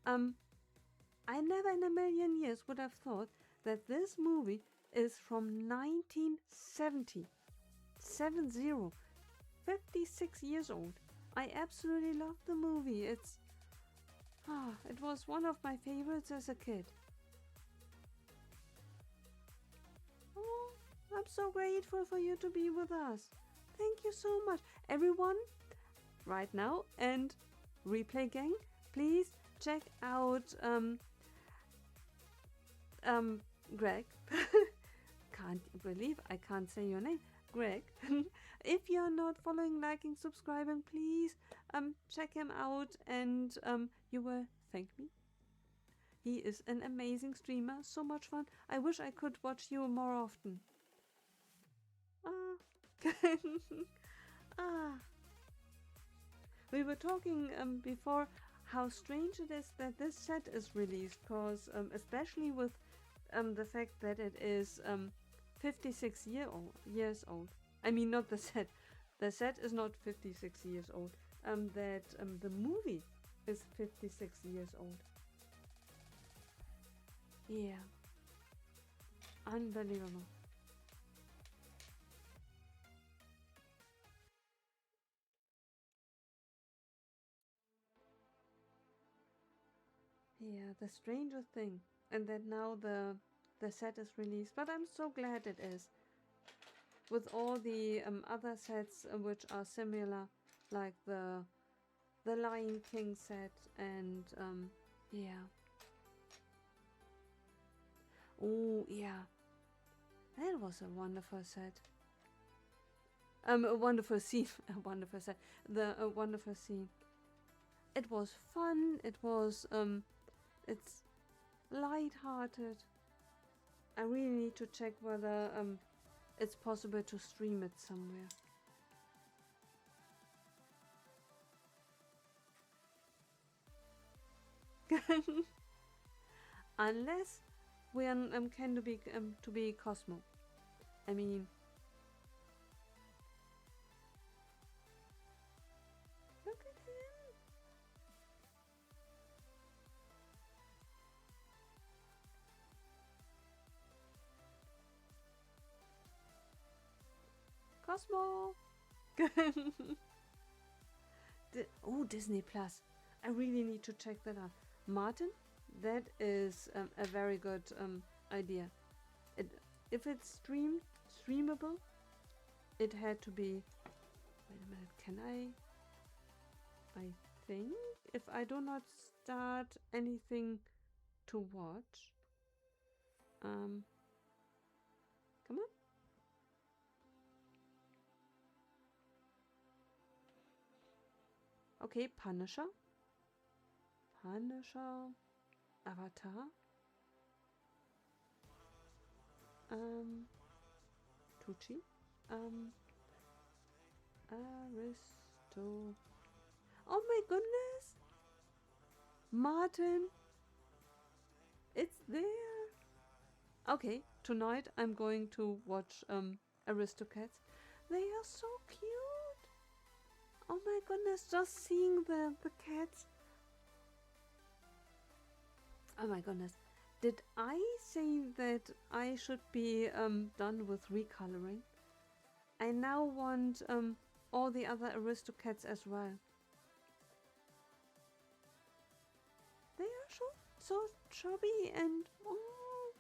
um I never in a million years would have thought that this movie is from 1970. 70. 56 years old. I absolutely love the movie. It was one of my favorites as a kid. Oh, I'm so grateful for you to be with us. Thank you so much. Everyone, right now, and Replay Gang, please check out um Greg. Can't believe I can't say your name. Greg. If you're not following, liking, subscribing, please check him out and you will thank me. He is an amazing streamer, so much fun. I wish I could watch you more often. Ah. ah. We were talking before how strange it is that this set is released, because especially with the fact that it is 56 years old. I mean, not the set. The set is not 56 years old. that the movie is 56 years old. Yeah. Unbelievable. Yeah, the Stranger Thing. And that now the set is released. But I'm so glad it is. With all the other sets which are similar, like the Lion King set and yeah. Oh yeah, that was a wonderful set. A wonderful scene, a wonderful set. A wonderful scene. It was fun. It was it's light-hearted. I really need to check whether it's possible to stream it somewhere. Unless we can to be Cosmo. I mean, look at him. Cosmo. Oh, Disney Plus. I really need to check that out. Martin, that is a very good idea. If it's streamable, it had to be. Wait a minute, can I think if I do not start anything to watch, come on. Okay, Punisher, Avatar, Tucci, Aristo. Oh my goodness, Martin, it's there. Okay, tonight I'm going to watch Aristocats. They are so cute. Oh my goodness, just seeing the cats. Oh my goodness. Did I say that I should be done with recoloring? I now want all the other Aristocats as well. They are so chubby and oh,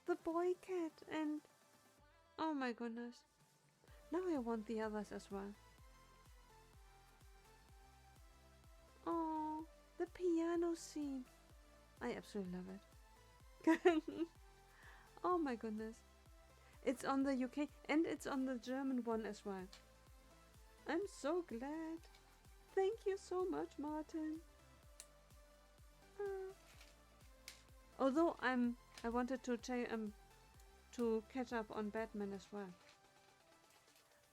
the boy cat and oh my goodness. Now I want the others as well. Oh, the piano scene. I absolutely love it. Oh my goodness. It's on the UK and it's on the German one as well. I'm so glad. Thank you so much, Martin. Although I wanted to catch up on Batman as well.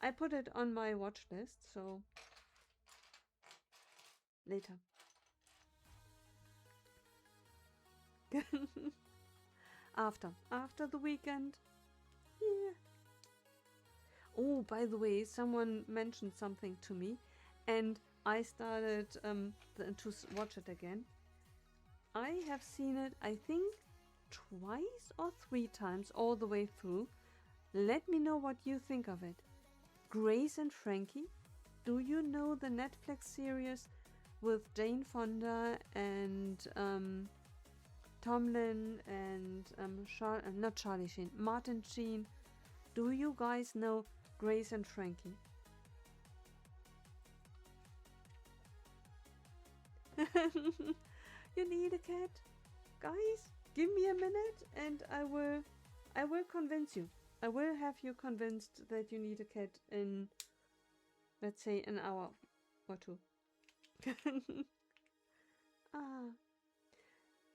I put it on my watch list, so later. After the weekend. Yeah. Oh, by the way, someone mentioned something to me, and I started to watch it again. I have seen it, I think, twice or 3 times all the way through. Let me know what you think of it. Grace and Frankie. Do you know the Netflix series with Jane Fonda and Tomlin and not Charlie Sheen, Martin Sheen? Do you guys know Grace and Frankie? You need a cat? Guys, give me a minute and I will convince you. I will have you convinced that you need a cat in, let's say, an hour or 2. Ah,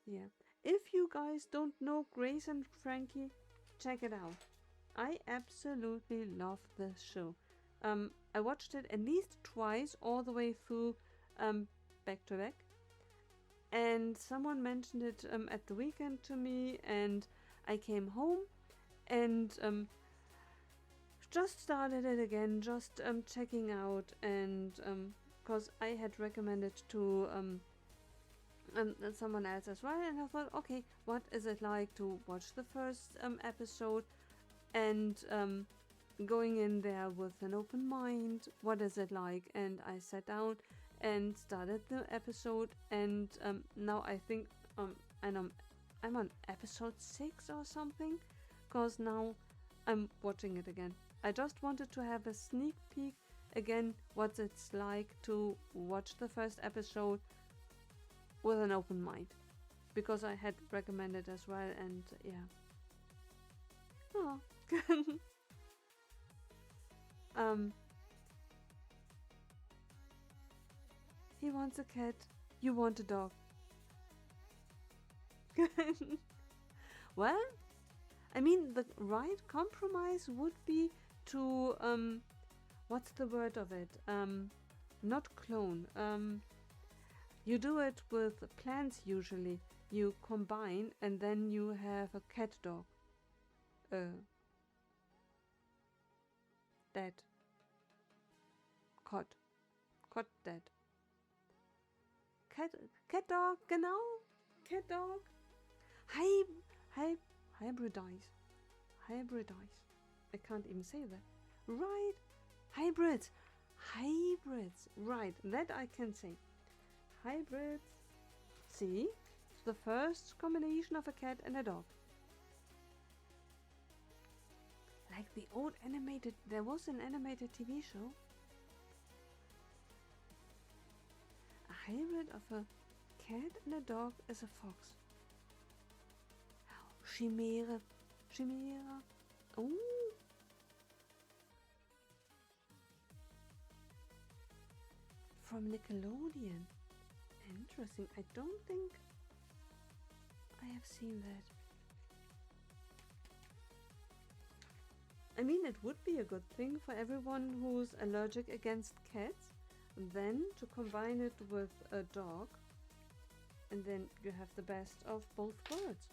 yeah. If you guys don't know Grace and Frankie, check it out. I absolutely love this show. I watched it at least twice all the way through, back to back. And someone mentioned it at the weekend to me, and I came home and just started it again, just checking out and because I had recommended to someone else as well, and I thought, okay, what is it like to watch the first episode and going in there with an open mind? What is it like? And I sat down and started the episode, and now I think I'm on episode 6 or something, because now I'm watching it again. I just wanted to have a sneak peek again what it's like to watch the first episode with an open mind, because I had recommended as well, and yeah. Oh. He wants a cat, you want a dog. Well, I mean, the right compromise would be to what's the word of it? Not clone. You do it with plants usually. You combine and then you have a cat dog. Dead. Cod. Cod dead. Cat dog, genau. Cat dog. Hybridize. Hybridize. I can't even say that. Right. Hybrids. Hybrids. Right. That I can say. Hybrids. See? The first combination of a cat and a dog. Like the old animated... There was an animated TV show. A hybrid of a cat and a dog is a fox. Chimera. Chimera. Oh. From Nickelodeon. Interesting. I don't think I have seen that. I mean, it would be a good thing for everyone who's allergic against cats, then to combine it with a dog, and then you have the best of both worlds.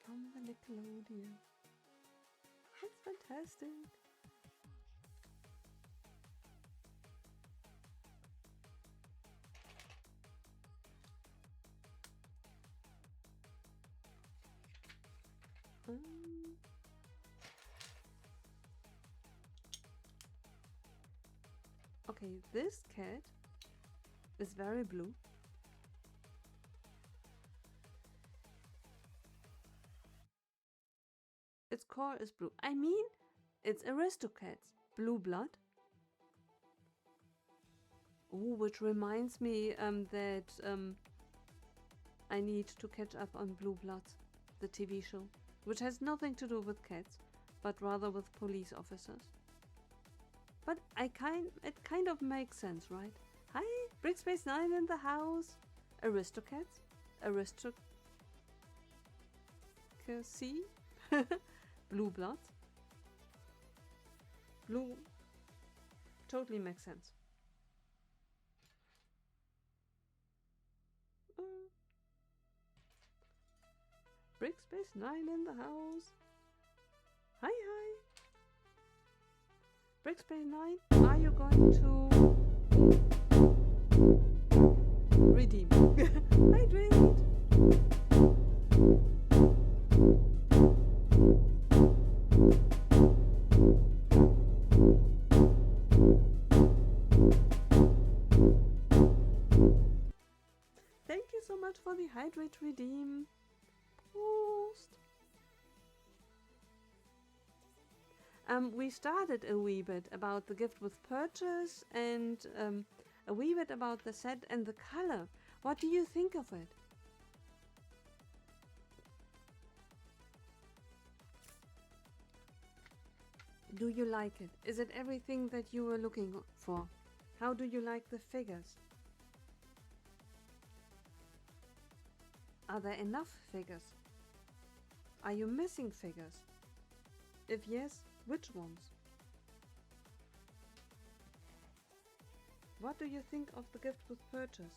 From the Nickelodeon. That's fantastic. Okay, this cat is very blue. Its core is blue. I mean, it's Aristocats. Blue blood. Oh, which reminds me that I need to catch up on Blue Bloods, the TV show, which has nothing to do with cats, but rather with police officers. But it kind of makes sense, right? Hi, Brickspace 9 in the house. Aristocats? Aristocracy? Blue blood? Blue totally makes sense. Brickspace 9 in the house. Hi. Brickspace 9, are you going to redeem? Hydrate! Thank you so much for the hydrate redeem. Prost! We started a wee bit about the gift with purchase and a wee bit about the set and the color. What do you think of it? Do you like it? Is it everything that you were looking for? How do you like the figures? Are there enough figures? Are you missing figures? If yes, which ones? What do you think of the gift with purchase?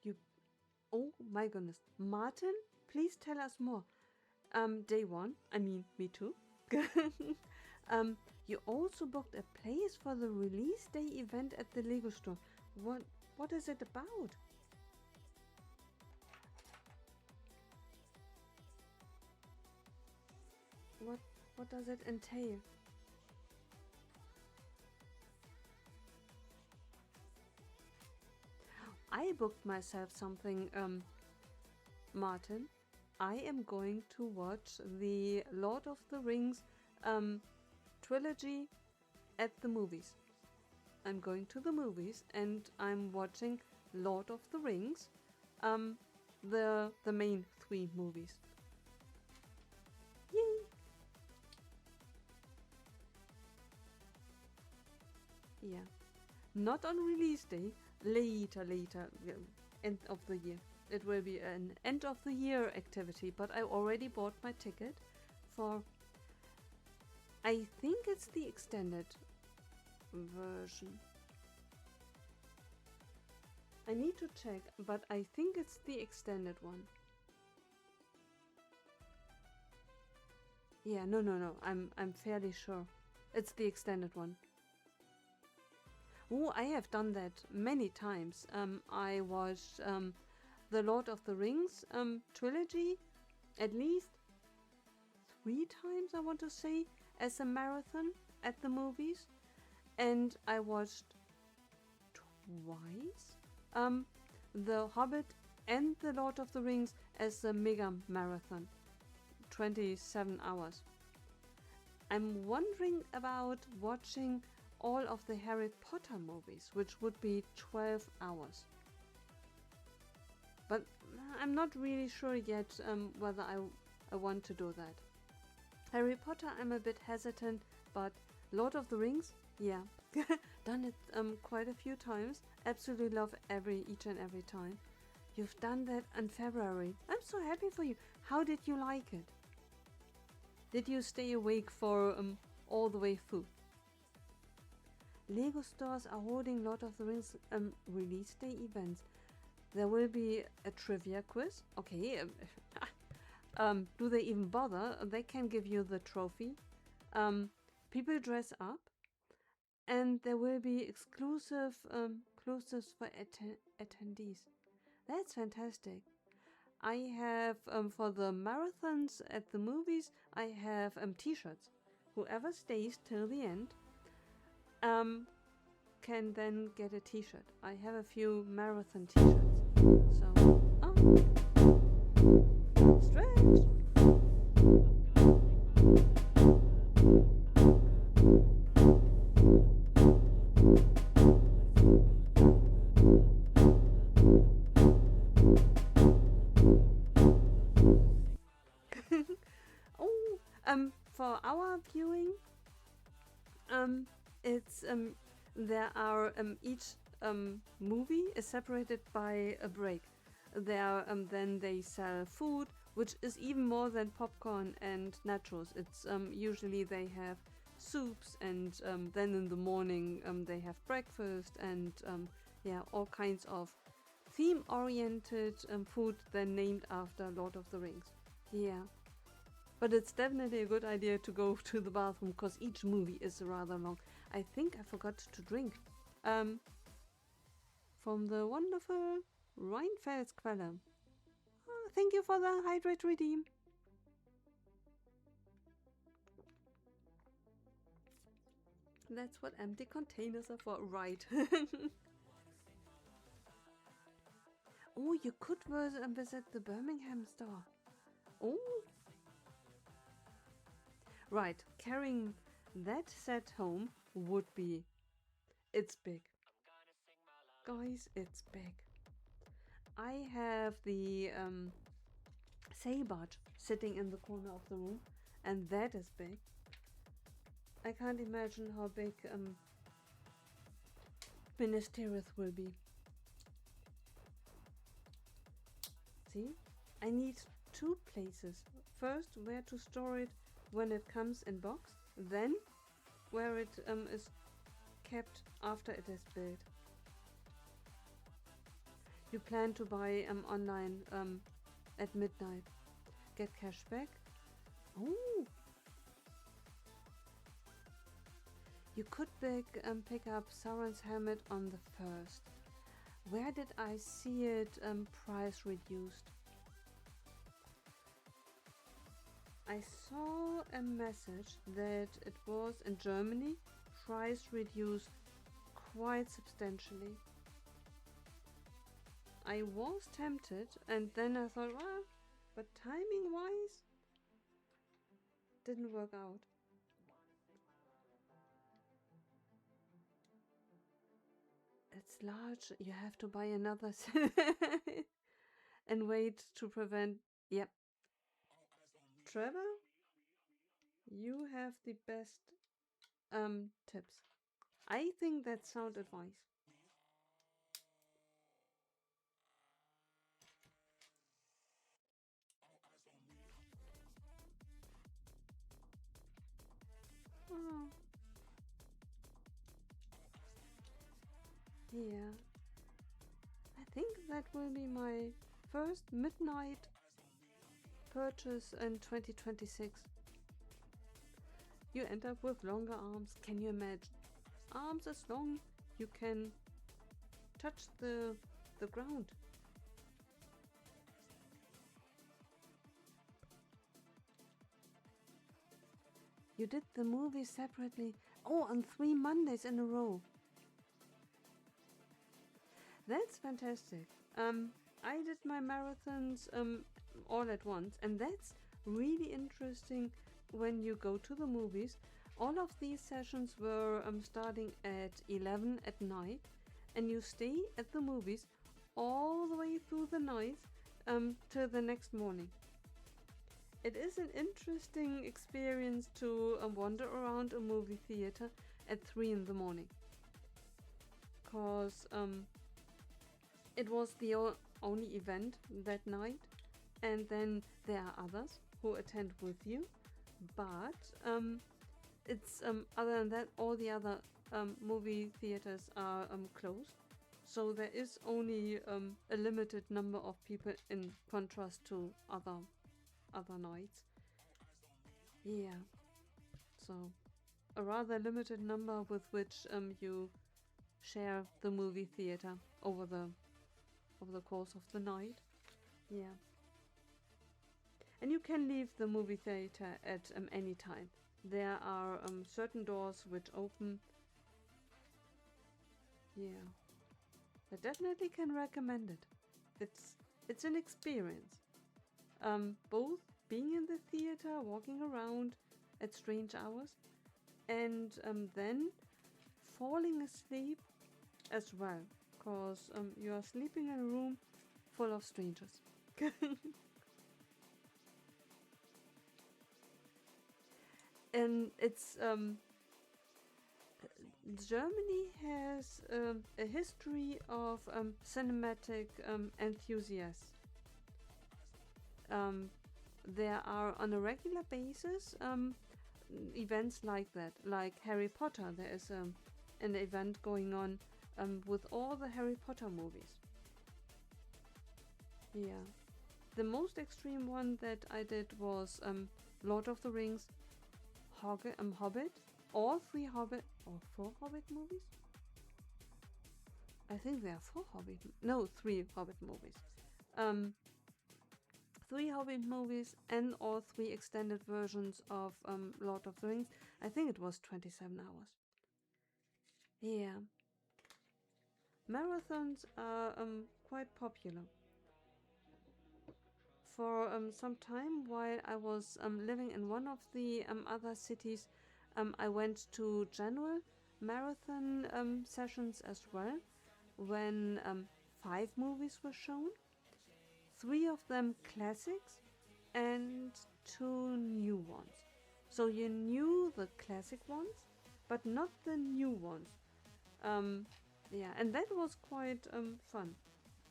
You, oh my goodness. Martin, please tell us more. Day one, I mean, me too. um, you also booked a place for the release day event at the Lego store. What is it about? What does it entail? I booked myself something, Martin. I am going to watch the Lord of the Rings trilogy at the movies. I'm going to the movies and I'm watching Lord of the Rings, the main 3 movies. Yay! Yeah, not on release day. Later, end of the year. It will be an end of the year activity, but I already bought my ticket for, I think it's the extended version. I need to check, but I think it's the extended one. Yeah, no. I'm fairly sure. It's the extended one. Oh, I have done that many times. I watched the Lord of the Rings trilogy at least 3 times, I want to say, as a marathon at the movies. And I watched twice The Hobbit and the Lord of the Rings as a mega marathon. 27 hours. I'm wondering about watching all of the Harry Potter movies, which would be 12 hours. But I'm not really sure yet whether I want to do that. Harry Potter, I'm a bit hesitant, but Lord of the Rings, yeah, done it quite a few times. Absolutely love each and every time. You've done that in February. I'm so happy for you. How did you like it? Did you stay awake for all the way through? Lego stores are holding Lord of the Rings release day events. There will be a trivia quiz. Okay. Do they even bother? They can give you the trophy. People dress up, and there will be exclusive exclusives for attendees. That's fantastic. I have for the marathons at the movies, I have t-shirts. Whoever stays till the end can then get a t-shirt. I have a few marathon t-shirts. So, stretch. For our viewing, it's there are each movie is separated by a break. There then they sell food, which is even more than popcorn and nachos. It's usually they have soups, and then in the morning they have breakfast, and yeah, all kinds of theme-oriented food then named after Lord of the Rings. Yeah. But it's definitely a good idea to go to the bathroom, because each movie is rather long. I think I forgot to drink. From the wonderful Rheinfelsquelle. Oh, thank you for the hydrate redeem. That's what empty containers are for, right? Oh, you could visit the Birmingham store. Oh. Right, carrying that set home would be... It's big. Guys, it's big. I have the Saybot sitting in the corner of the room, and that is big. I can't imagine how big Minas Tirith will be. See? I need 2 places. First, where to store it when it comes in box, then where it is kept after it is built. You plan to buy online at midnight. Get cash back. Oh! You could pick up Sauron's helmet on the 1st. Where did I see it price reduced? I saw a message that it was in Germany price reduced quite substantially. I was tempted, and then I thought, well, but timing wise, didn't work out. It's large, you have to buy another and wait to prevent. Yep. Trevor, you have the best tips. I think that's sound advice. Oh. Yeah. I think that will be my first midnight purchase in 2026. You end up with longer arms. Can you imagine? Arms as long you can touch the ground. You did the movie separately. Oh, on 3 Mondays in a row. That's fantastic. I did my marathons all at once, and that's really interesting when you go to the movies. All of these sessions were starting at 11 at night, and you stay at the movies all the way through the night till the next morning. It is an interesting experience to wander around a movie theater at 3 in the morning. Because it was the only event that night, and then there are others who attend with you, but it's other than that, all the other movie theaters are closed, so there is only a limited number of people in contrast to other nights. Yeah, so a rather limited number with which you share the movie theater over the course of the night. Yeah. And you can leave the movie theater at any time. There are certain doors which open. Yeah. I definitely can recommend it. It's an experience. Both being in the theater, walking around at strange hours, and then falling asleep as well, because you are sleeping in a room full of strangers. And it's Germany has a history of cinematic enthusiasts. There are on a regular basis events like that, like Harry Potter. There is an event going on with all the Harry Potter movies. Yeah. The most extreme one that I did was Lord of the Rings, Hobbit, all 3 Hobbit, or 4 Hobbit movies? I think there are 4 Hobbit, no, 3 Hobbit movies. 3 Hobbit movies and all 3 extended versions of Lord of the Rings. I think it was 27 hours. Yeah. Marathons are quite popular. For some time while I was living in one of the other cities, I went to general marathon sessions as well, when 5 movies were shown. 3 of them classics, and two new ones. So you knew the classic ones, but not the new ones. Yeah, and that was quite fun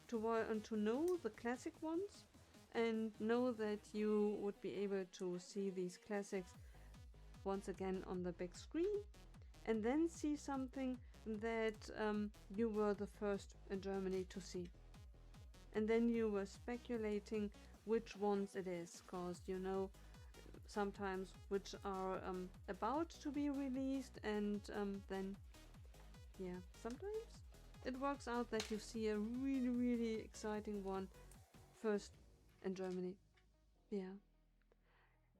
to know the classic ones and know that you would be able to see these classics once again on the big screen, and then see something that you were the first in Germany to see. And then you were speculating which ones it is, because you know sometimes which are about to be released, and then yeah, sometimes it works out that you see a really, really exciting one first in Germany. Yeah.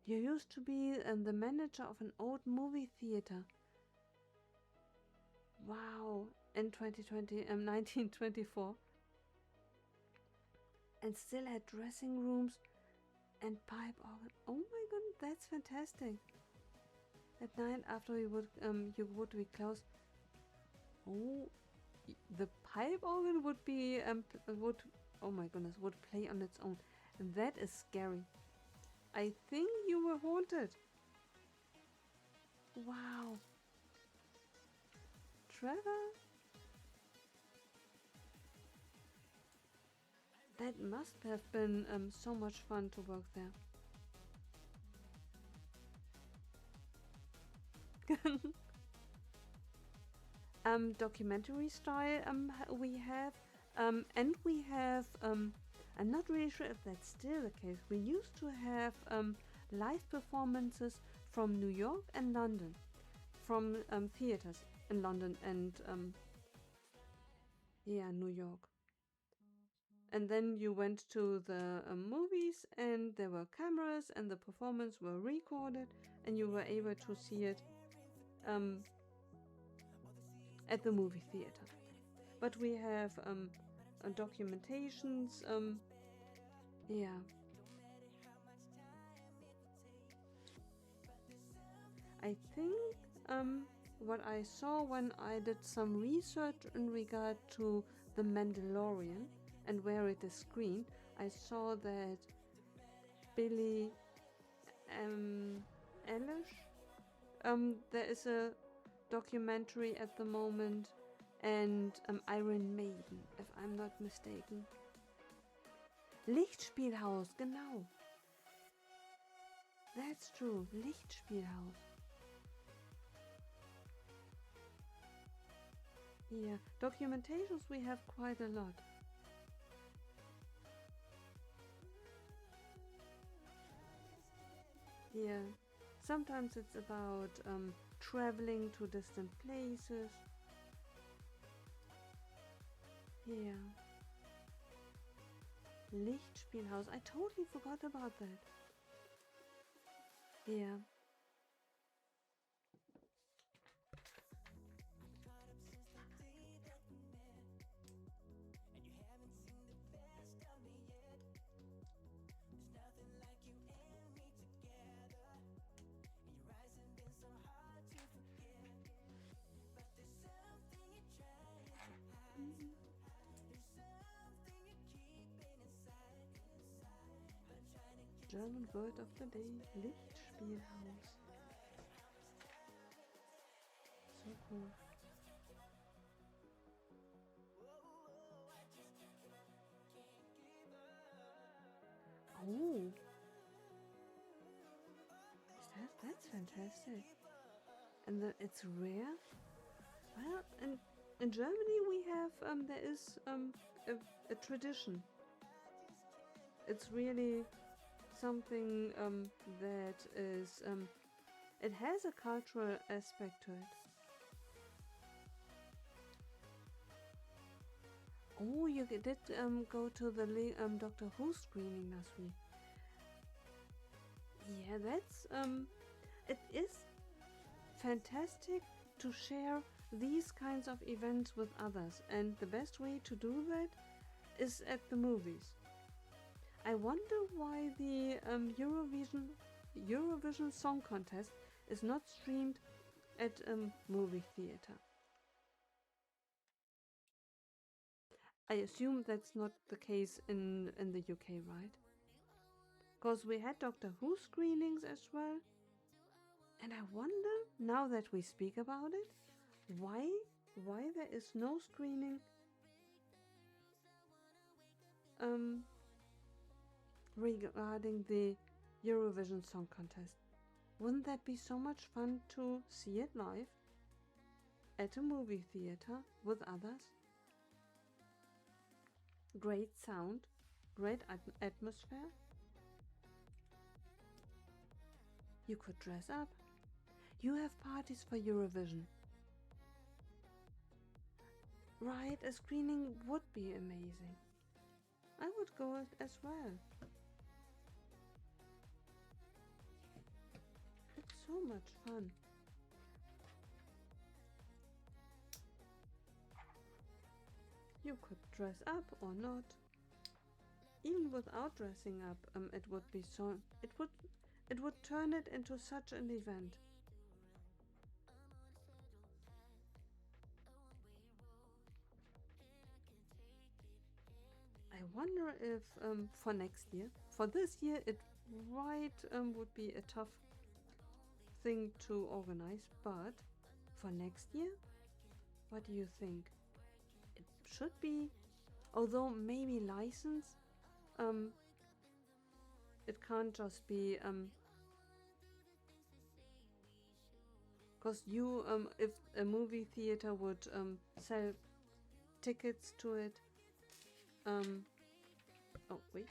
You used to be the manager of an old movie theater. Wow, in 1924. And still had dressing rooms and pipe organ. Oh my god, that's fantastic. At night after you would be closed. Oh, the pipe organ would be would oh my goodness, would play on its own. And that is scary. I think you were haunted. Wow. Trevor? That must have been so much fun to work there. Documentary style we have, and we have, I'm not really sure if that's still the case. We used to have live performances from New York and London, from theaters in London and yeah, New York. And then you went to the movies, and there were cameras, and the performance were recorded, and you were able to see it um, at the movie theater. But we have documentations. Yeah. I think what I saw when I did some research in regard to The Mandalorian and where it is screened, I saw that Billie Eilish, there is a documentary at the moment, and Iron Maiden, if I'm not mistaken. Lichtspielhaus, genau. That's true, Lichtspielhaus. Yeah, documentations we have quite a lot. Yeah, sometimes it's about traveling to distant places. Yeah. Lichtspielhaus, I totally forgot about that. Yeah. German word of the day, Lichtspielhaus. So cool. Oh, that's fantastic. And it's rare. Well, in Germany we have there is a tradition. It's really something that is it has a cultural aspect to it. Oh, you did go to the Doctor Who screening last week. Yeah, that's it is fantastic to share these kinds of events with others, and the best way to do that is at the movies. I wonder why the Eurovision Song Contest is not streamed at a movie theater. I assume that's not the case in the UK, right? Because we had Doctor Who screenings as well. And I wonder, now that we speak about it, why there is no screening regarding the Eurovision Song Contest. Wouldn't that be so much fun to see it live at a movie theater with others? Great sound, great atmosphere. You could dress up. You have parties for Eurovision. Right, a screening would be amazing. I would go as well. It's so much fun. You could dress up or not. Even without dressing up, it would be so. It would turn it into such an event. I wonder if for next year, for this year, it would be a tough thing to organize, but for next year, what do you think? It should be, although maybe license, it can't just be because you if a movie theater would sell tickets to it, oh wait,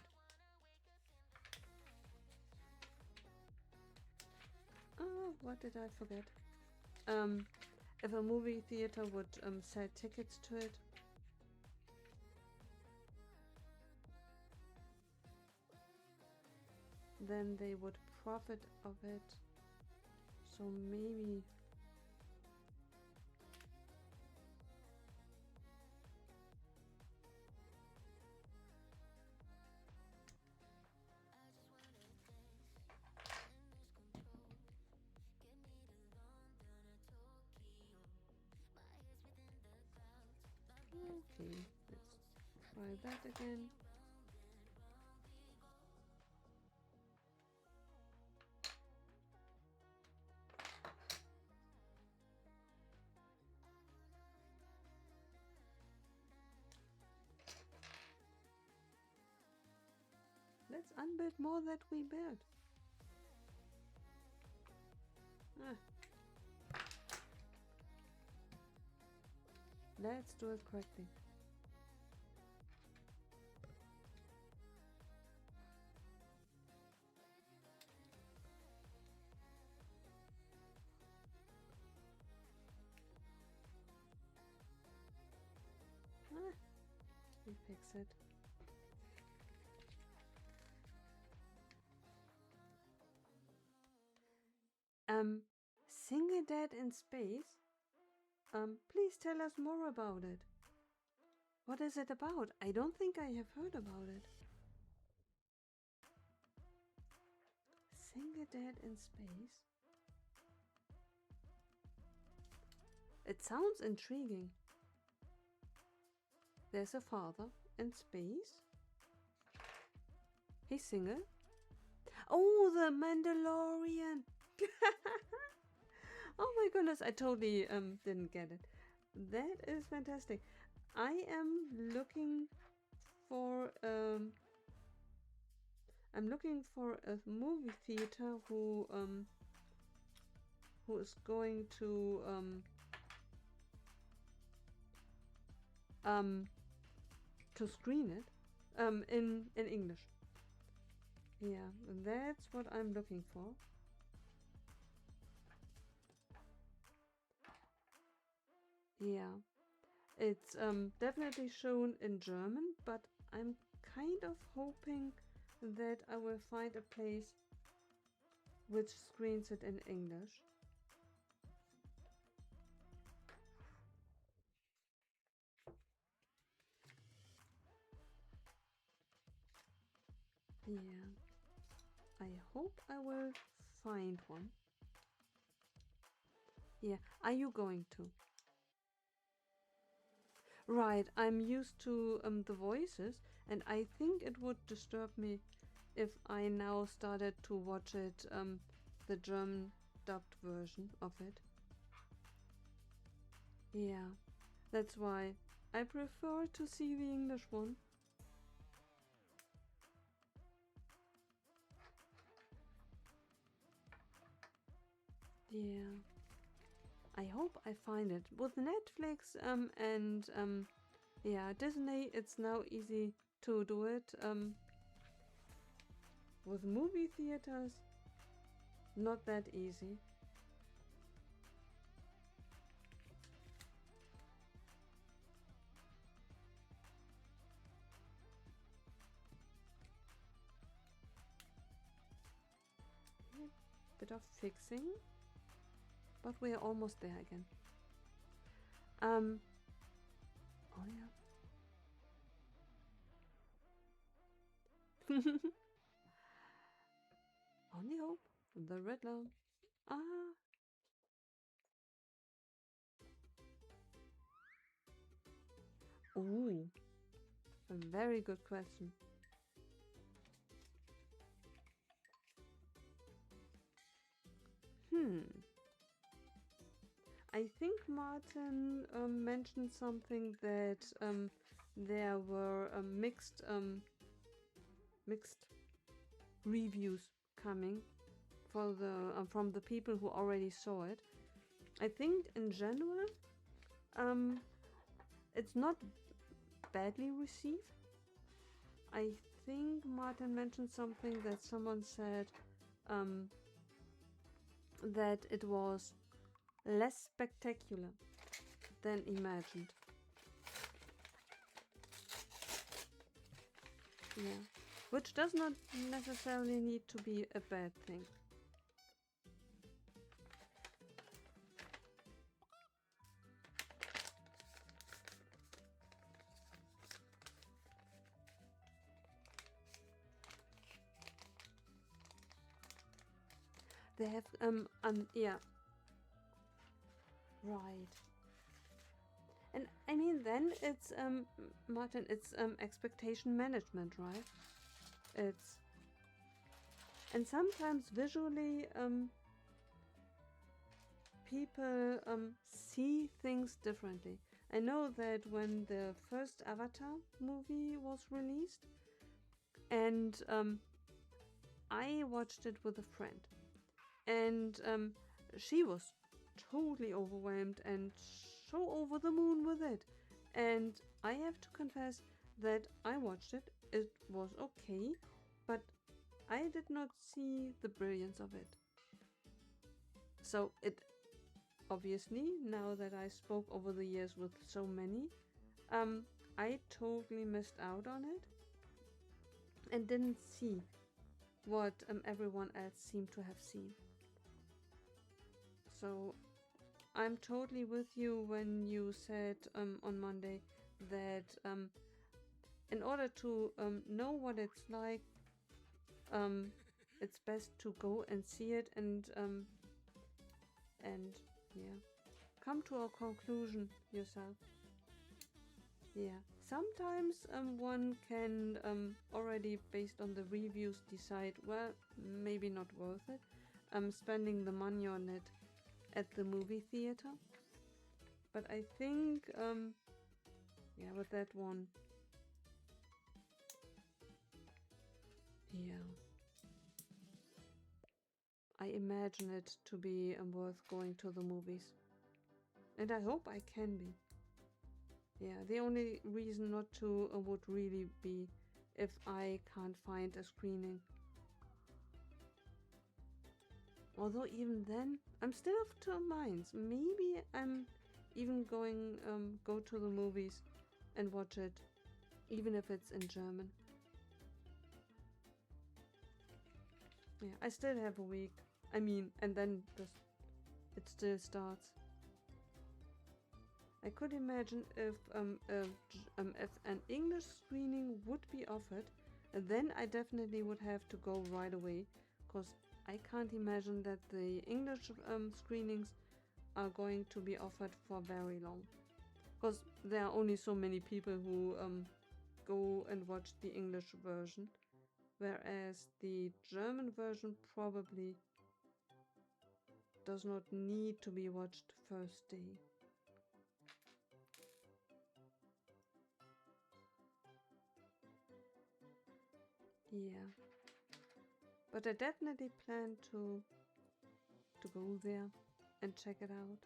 what did I forget? If a movie theater would sell tickets to it, then they would profit of it. So maybe okay, let's try that again. Let's unbuild more that we built. Let's do it correctly. We fix it. Single Dad in Space? Please tell us more about it. What is it about? I don't think I have heard about it. Single Dad in Space? It sounds intriguing. There's a father in space. He's single. Oh, the Mandalorian! Oh my goodness, I totally didn't get it. That is fantastic. I am looking for I'm looking for a movie theater who is going to screen it in English. Yeah, that's what I'm looking for. Yeah, it's definitely shown in German, but I'm kind of hoping that I will find a place which screens it in English. Yeah, I hope I will find one. Yeah, are you going to? Right, I'm used to the voices, and I think it would disturb me if I now started to watch it, the German dubbed version of it. Yeah, that's why I prefer to see the English one. Yeah. I hope I find it. With Netflix and yeah, Disney, it's now easy to do it. With movie theaters, not that easy. Yeah, bit of fixing, but we're almost there again. Oh yeah. Only hope. The Riddler. Ah. Ooh. A very good question. Hmm. I think Martin mentioned something that there were mixed reviews coming for the from the people who already saw it. I think in general, um, it's not badly received. I think Martin mentioned something that someone said um, that it was less spectacular than imagined. Yeah, which does not necessarily need to be a bad thing. They have yeah, right. And I mean then it's Martin, it's expectation management, right? It's and sometimes visually people see things differently. I know that when the first Avatar movie was released, and I watched it with a friend, and she was totally overwhelmed and so over the moon with it. And I have to confess that I watched it, it was okay, but I did not see the brilliance of it. So it obviously, now that I spoke over the years with so many, um, I totally missed out on it and didn't see what everyone else seemed to have seen. So I'm totally with you when you said on Monday that in order to know what it's like, um, it's best to go and see it and yeah, come to a conclusion yourself. Yeah, sometimes one can already based on the reviews decide, well, maybe not worth it. Spending the money on it at the movie theater. But I think yeah, with that one, yeah, I imagine it to be worth going to the movies. And I hope I can be. Yeah, the only reason not to would really be if I can't find a screening. Although even then, I'm still of two minds. Maybe I'm even going go to the movies and watch it, even if it's in German. Yeah, I still have a week. I mean, and then it still starts. I could imagine if an English screening would be offered, then I definitely would have to go right away, because I can't imagine that the English screenings are going to be offered for very long, because there are only so many people who go and watch the English version. whereas the German version probably does not need to be watched first day. Yeah, but I definitely plan to go there and check it out.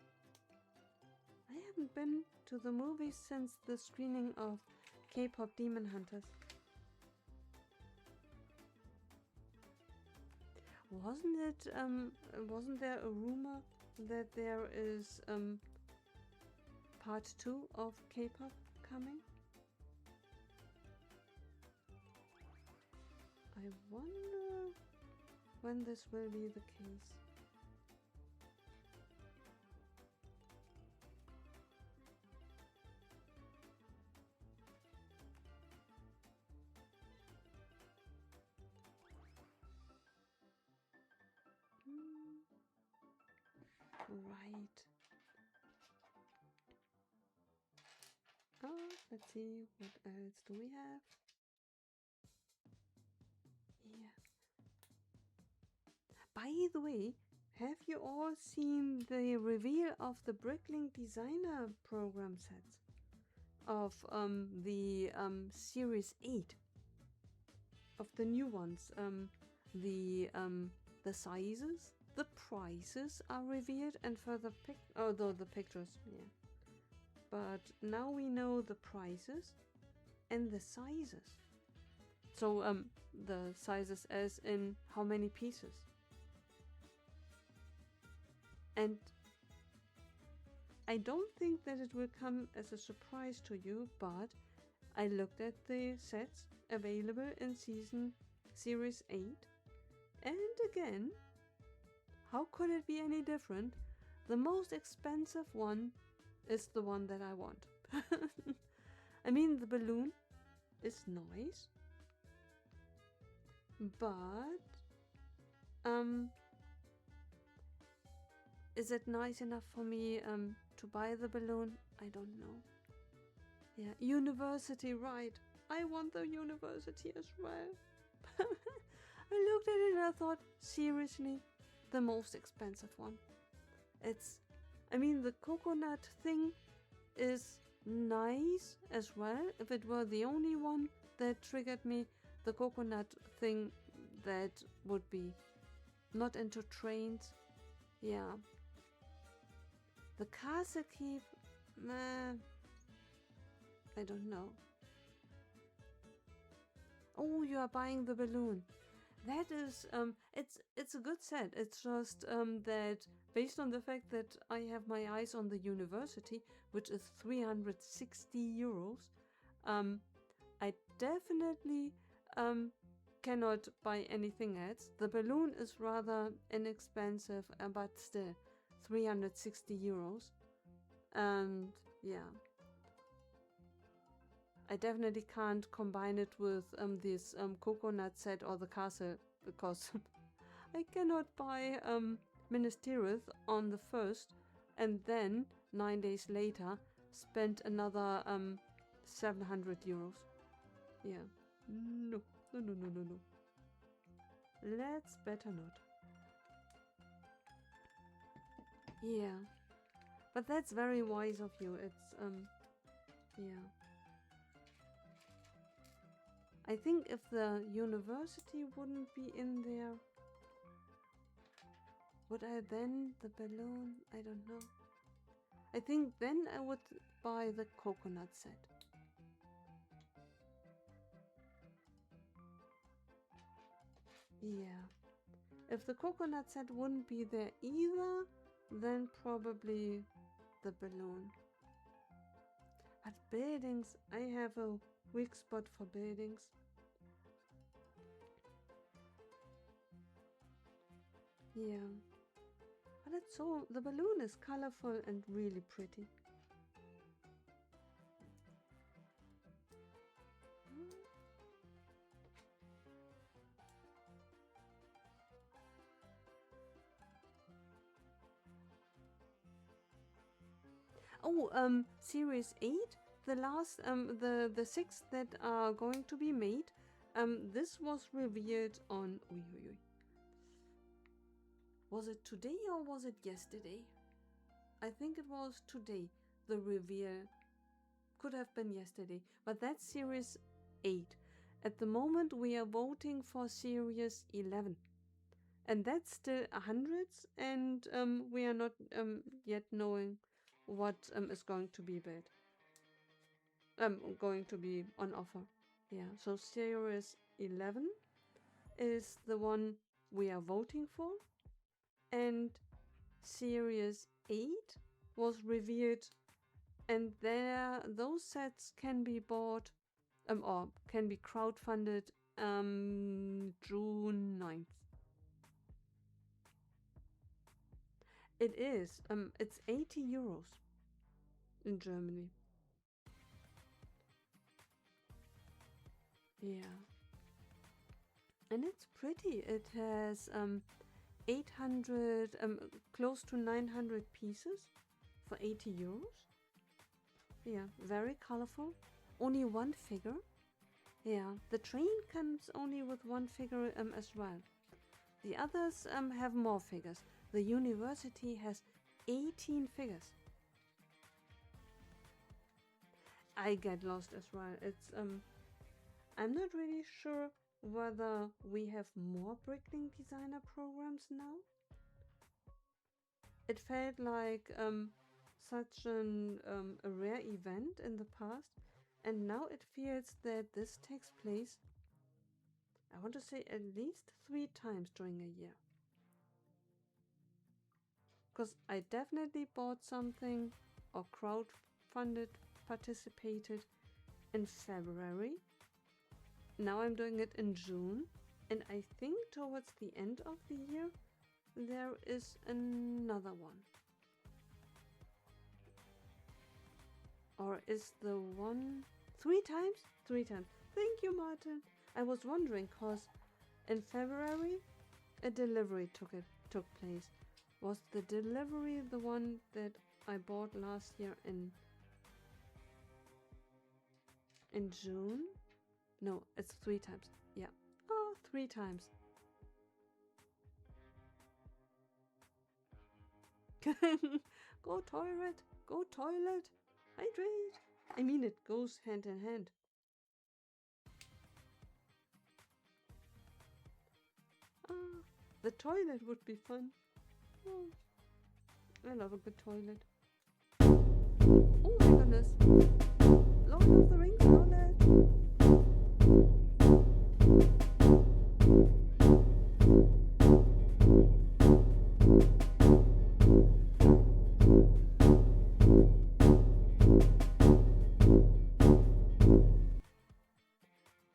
I haven't been to the movies since the screening of K-pop Demon Hunters. Wasn't there a rumor that there is part 2 of K-pop coming? I wonder when this will be the case. Right. Let's see, what else do we have? Yeah. By the way, have you all seen the reveal of the Bricklink Designer program sets of the Series 8? Of the new ones, the sizes, the prices are revealed, and further although the pictures, yeah. But now we know the prices and the sizes. So the sizes as in how many pieces. And I don't think that it will come as a surprise to you, but I looked at the sets available in Series 8, and again, how could it be any different? The most expensive one is the one that I want. I mean, the balloon is nice, but is it nice enough for me to buy the balloon? I don't know. Yeah, university, right. I want the university as well. I looked at it and I thought, seriously, the most expensive one. I mean, the coconut thing is nice as well. If it were the only one that triggered me, the coconut thing that would be not into trains. Yeah. The castle keep, meh, I don't know. Oh, you are buying the balloon. That is, it's a good set. It's just that based on the fact that I have my eyes on the university, which is 360 euros, I definitely cannot buy anything else. The balloon is rather inexpensive, but still 360 euros. And yeah, I definitely can't combine it with this coconut set or the castle, because I cannot buy Ministerial on the 1st and then 9 days later spend another 700 euros. Yeah, no. Let's better not. Yeah, but that's very wise of you. It's yeah. I think if the university wouldn't be in there, would I then the balloon? I don't know. I think then I would buy the coconut set. Yeah. If the coconut set wouldn't be there either, then probably the balloon. But buildings, I have a weak spot for buildings. Yeah. But it's so, the balloon is colorful and really pretty. Oh, Series 8, the last, the 6 that are going to be made, This was revealed on. Ui, ui, ui. Was it today or was it yesterday? I think it was today. The reveal could have been yesterday, but that's Series 8. At the moment, we are voting for Series 11. And that's still hundreds, and we are not yet knowing what is going to be built. Going to be on offer. Yeah, so Series 11 is the one we are voting for, and Series 8 was revealed, and those sets can be bought or can be crowdfunded June 9th. It is. It's 80 euros in Germany. Yeah. And it's pretty. It has 800, close to 900 pieces for 80 euros. Yeah, very colorful. Only one figure. Yeah, the train comes only with one figure as well. The others have more figures. The university has 18 figures. I get lost as well. It's I'm not really sure whether we have more Bricklink designer programs now. It felt like such a rare event in the past, and now it feels that this takes place, I want to say, at least 3 times during a year. Because I definitely bought something or crowdfunded, participated in February. Now I'm doing it in June, and I think towards the end of the year there is another one. Or is the one 3 times? 3 times. Thank you, Martin. I was wondering because in February a delivery took place. Was the delivery the one that I bought last year in June? No, it's 3 times. Yeah. Oh, 3 times. Go toilet. Go toilet. Hydrate. I mean, it goes hand in hand. Ah, the toilet would be fun. Oh, I love a good toilet. Oh my goodness. Lord of the Rings toilet.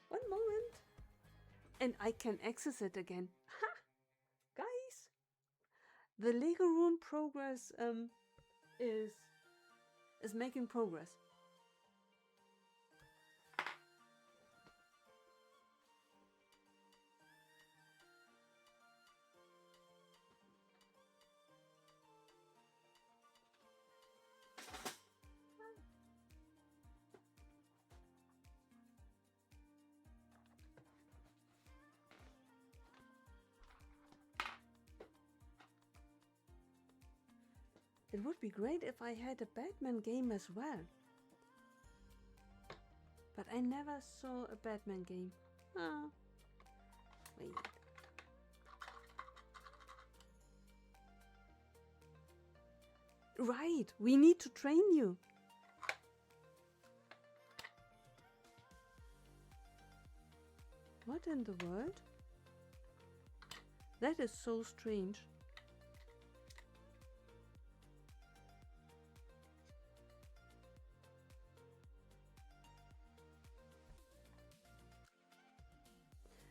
One moment. And I can access it again. Ha! Guys! The Lego room progress is making progress. It would be great if I had a Batman game as well. But I never saw a Batman game. Ah. Wait. Right, we need to train you. What in the world? That is so strange.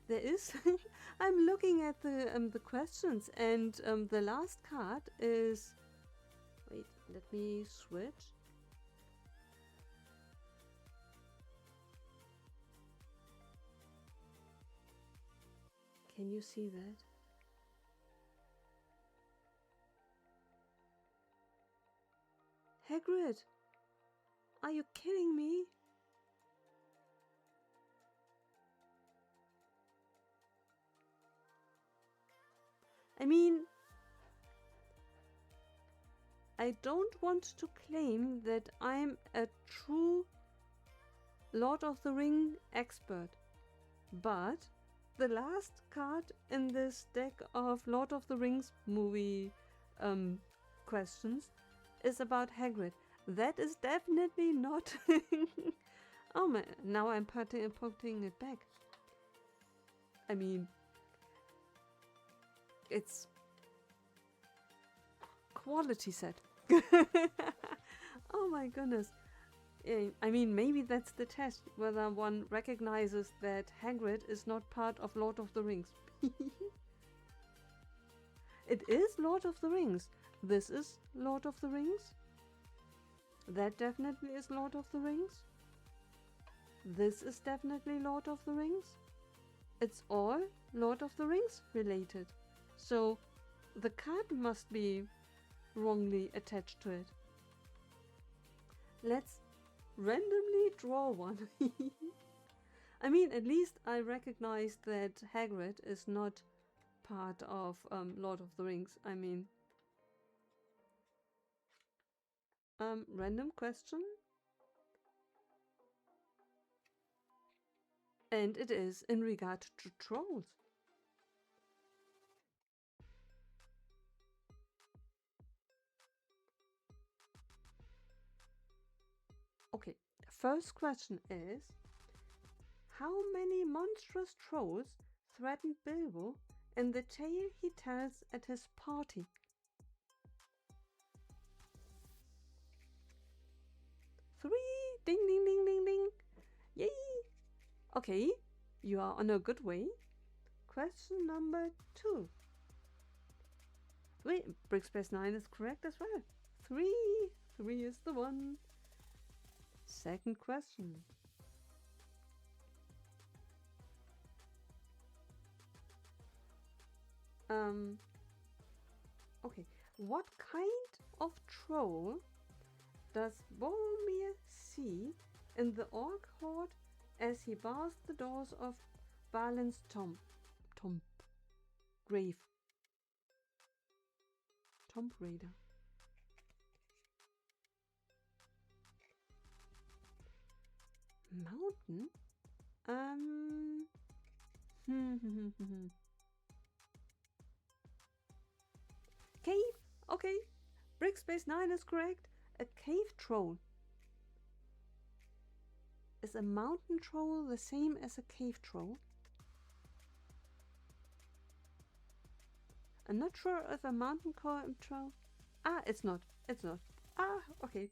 There is. I'm looking at the questions, and the last card is. Wait, let me switch. Can you see that? Hagrid! Are you kidding me? I mean, I don't want to claim that I'm a true Lord of the Ring expert, but the last card in this deck of Lord of the Rings movie questions is about Hagrid. That is definitely not... Oh my, now I'm putting it back. I mean, it's quality set. Oh my goodness. I mean, maybe that's the test, whether one recognizes that Hagrid is not part of Lord of the Rings. It is Lord of the Rings. This is Lord of the Rings. That definitely is Lord of the Rings. This is definitely Lord of the Rings. It's all Lord of the Rings related. So the card must be wrongly attached to it. Let's randomly draw one. I mean, at least I recognize that Hagrid is not part of Lord of the Rings. I mean, random question. And it is in regard to trolls. Okay, first question is, how many monstrous trolls threatened Bilbo in the tale he tells at his party? 3! Ding ding ding ding ding! Yay! Okay, you are on a good way. Question number 2. Wait, Brickspace 9 is correct as well. 3! 3 is the one. Second question. Okay, what kind of troll does Boromir see in the Orc Horde as he bars the doors of Balin's grave? Tomb Raider. Mountain? Cave? Okay. Brickspace 9 is correct. A cave troll. Is a mountain troll the same as a cave troll? I'm not sure if a mountain troll... Ah, it's not. It's not. Ah, okay.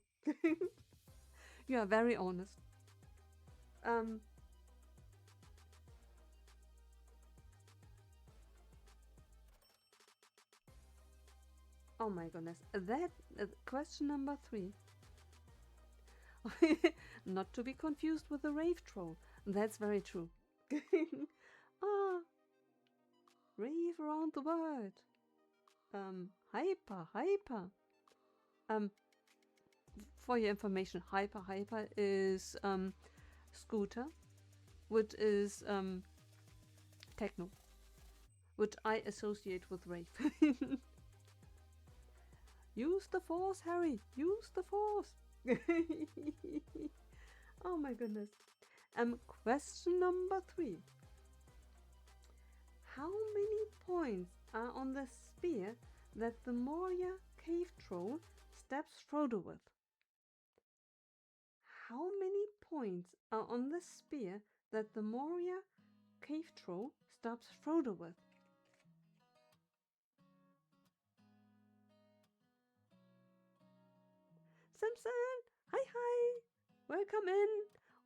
You are very honest. Oh my goodness. That question number 3. Not to be confused with the rave troll. That's very true. Ah, rave around the world. Hyper. For your information, hyper is scooter, which is techno, which I associate with rave. Use the force, Harry. Use the force. Oh my goodness. Question number 3. How many points are on the spear that the Moria cave troll stabs Frodo with? How many points are on the spear that the Moria cave troll stabs Frodo with? Simpson! Hi! Welcome in!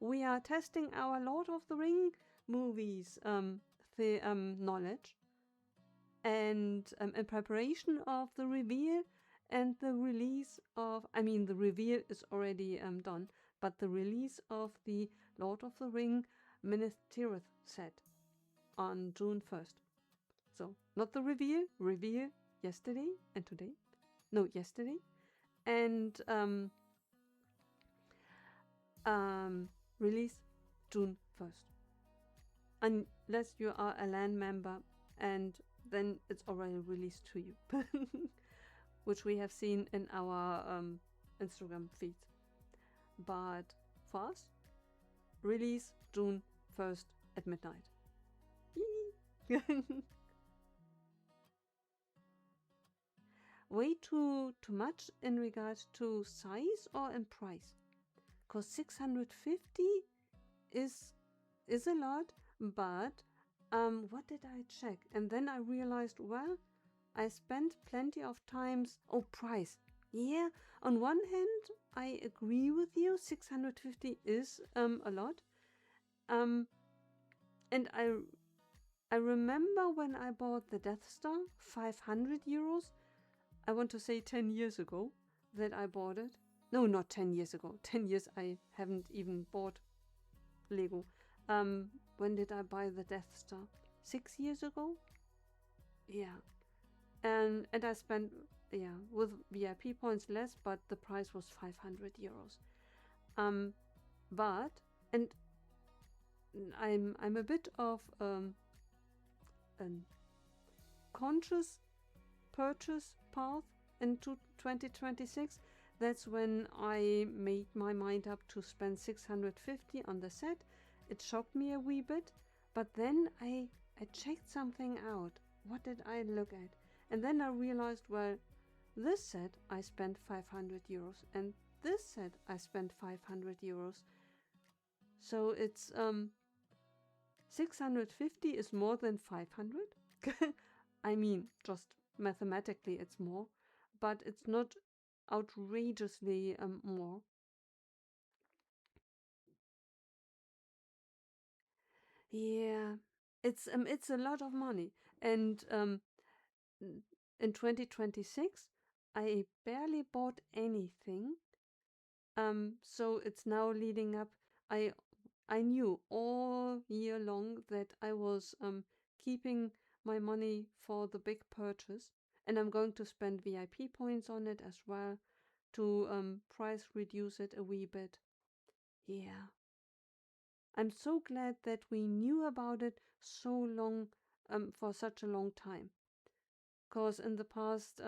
We are testing our Lord of the Ring movies knowledge. And in preparation of the reveal and the release of... I mean, the reveal is already done, but the release of the Lord of the Ring Minas Tirith set on June 1st. So, not the reveal yesterday and today. No, yesterday. And release June 1st. Unless you are a LAN member and then it's already released to you, which we have seen in our Instagram feeds. But for us, release June 1st at midnight. Way too much in regards to size or in price? Because 650 is a lot, but what did I check? And then I realized, well, I spent plenty of times. Oh, price. Yeah, on one hand, I agree with you. 650 is a lot. And I remember when I bought the Death Star, 500 euros. I want to say 10 years ago that I bought it. No, not 10 years ago. 10 years I haven't even bought Lego. When did I buy the Death Star? 6 years ago? Yeah. And I spent, yeah, with VIP points less, but the price was 500 euros. But, and I'm a bit of a conscious purchase path into 2026. That's when I made my mind up to spend 650 on the set. It shocked me a wee bit, but then I checked something out. What did I look at? And then I realized, well, this set I spent 500 euros and this set I spent 500 euros. So it's 650 is more than 500. I mean, just mathematically it's more, but it's not outrageously more. Yeah, it's a lot of money, and in 2026 I barely bought anything. So it's now leading up. I knew all year long that I was keeping my money for the big purchase, and I'm going to spend VIP points on it as well to price reduce it a wee bit. Yeah. I'm so glad that we knew about it so long, for such a long time. Because in the past,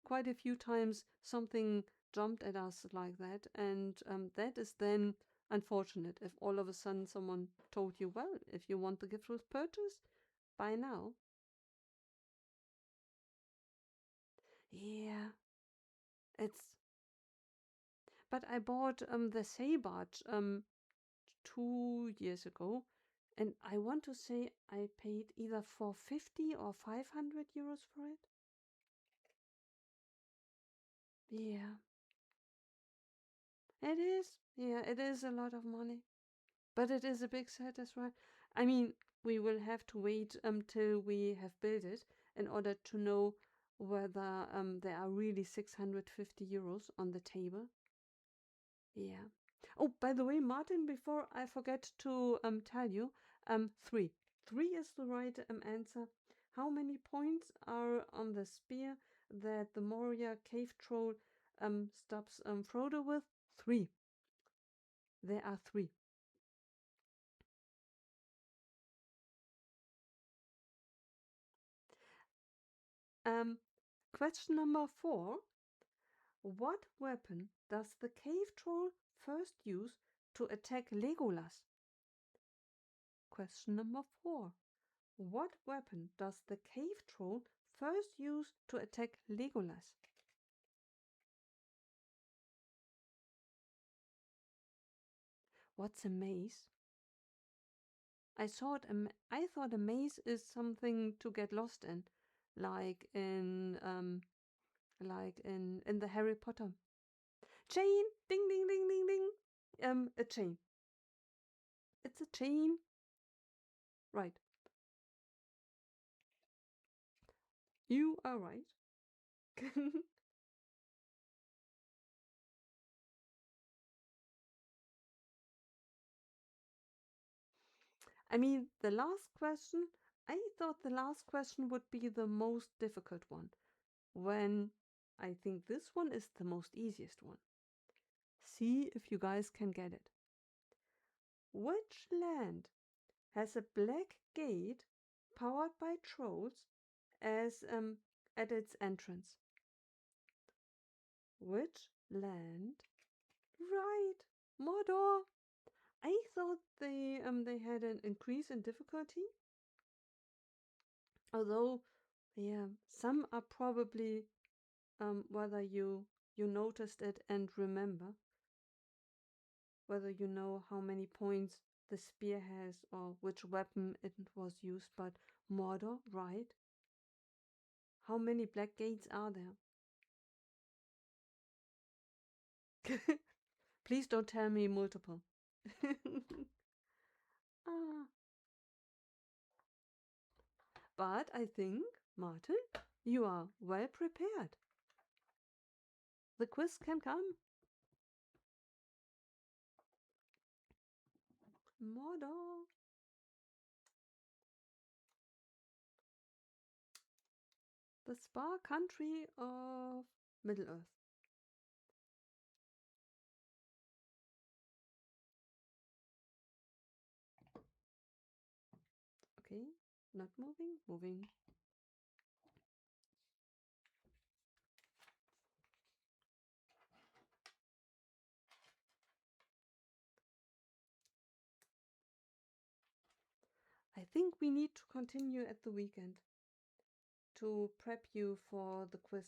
quite a few times something jumped at us like that, and that is then unfortunate if all of a sudden someone told you, well, if you want the gift with purchase, buy now. Yeah, it's. But I bought the Saybart 2 years ago, and I want to say I paid either 450 or 500 euros for it. Yeah, it is. Yeah, it is a lot of money. But it is a big set as well. I mean, we will have to wait until we have built it in order to know whether there are really 650 euros on the table. Yeah. Oh, by the way, Martin, before I forget to tell you, three. Three is the right answer. How many points are on the spear that the Moria cave troll stops Frodo with? Three. There are three. Um, Question number 4. What weapon does the cave troll first use to attack Legolas? Question number 4. What weapon does the cave troll first use to attack Legolas? What's a maze? I thought a maze is something to get lost in, like in the Harry Potter. Chain, ding ding ding ding ding. A chain. It's a chain. Right. You are right. I mean, the last question, I thought the last question would be the most difficult one, when I think this one is the most easiest one. See if you guys can get it. Which land has a black gate powered by trolls as at its entrance. Which land? Right, Mordor. I thought they had an increase in difficulty. Although, yeah, some are probably whether you noticed it and remember, whether you know how many points the spear has or which weapon it was used. But Mordor, right? How many black gates are there? Please don't tell me multiple. Ah. But I think, Martin, you are well prepared. The quiz can come. Mordor. The spa country of Middle-earth. Okay, not moving, moving. I think we need to continue at the weekend to prep you for the quiz.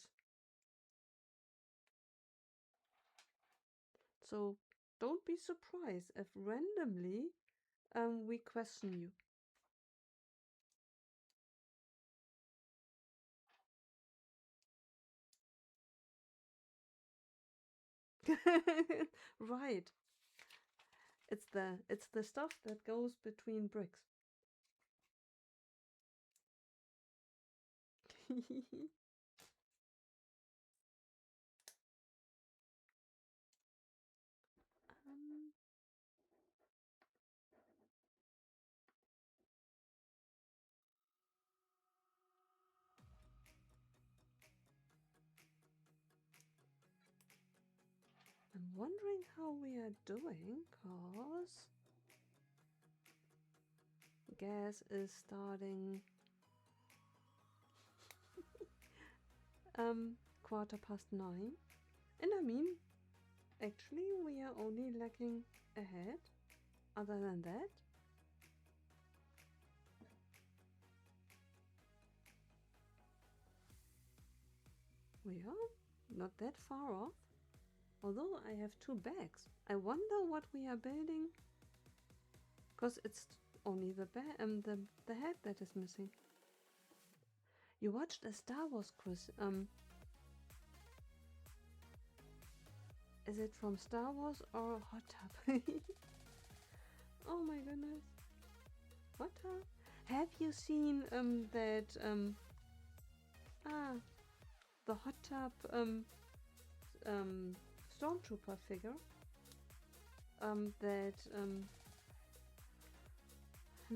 So don't be surprised if randomly we question you. Right. It's the stuff that goes between bricks. um, I'm wondering how we are doing, cause gas is starting 9:15. And I mean, actually we are only lacking ahead. Other than that, we are not that far off. Although I have 2 bags. I wonder what we are building. Because it's only the head that is missing. You watched a Star Wars quiz. Is it from Star Wars or Hot Tub? Oh my goodness. Hot Tub? Have you seen the Hot Tub Stormtrooper figure?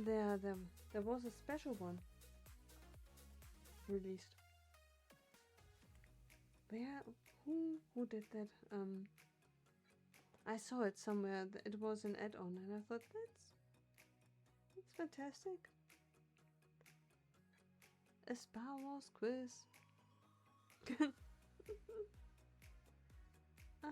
There was a special one released. Who did that? I saw it somewhere. It was an add-on, and I thought that's fantastic. A Star Wars quiz. Ah.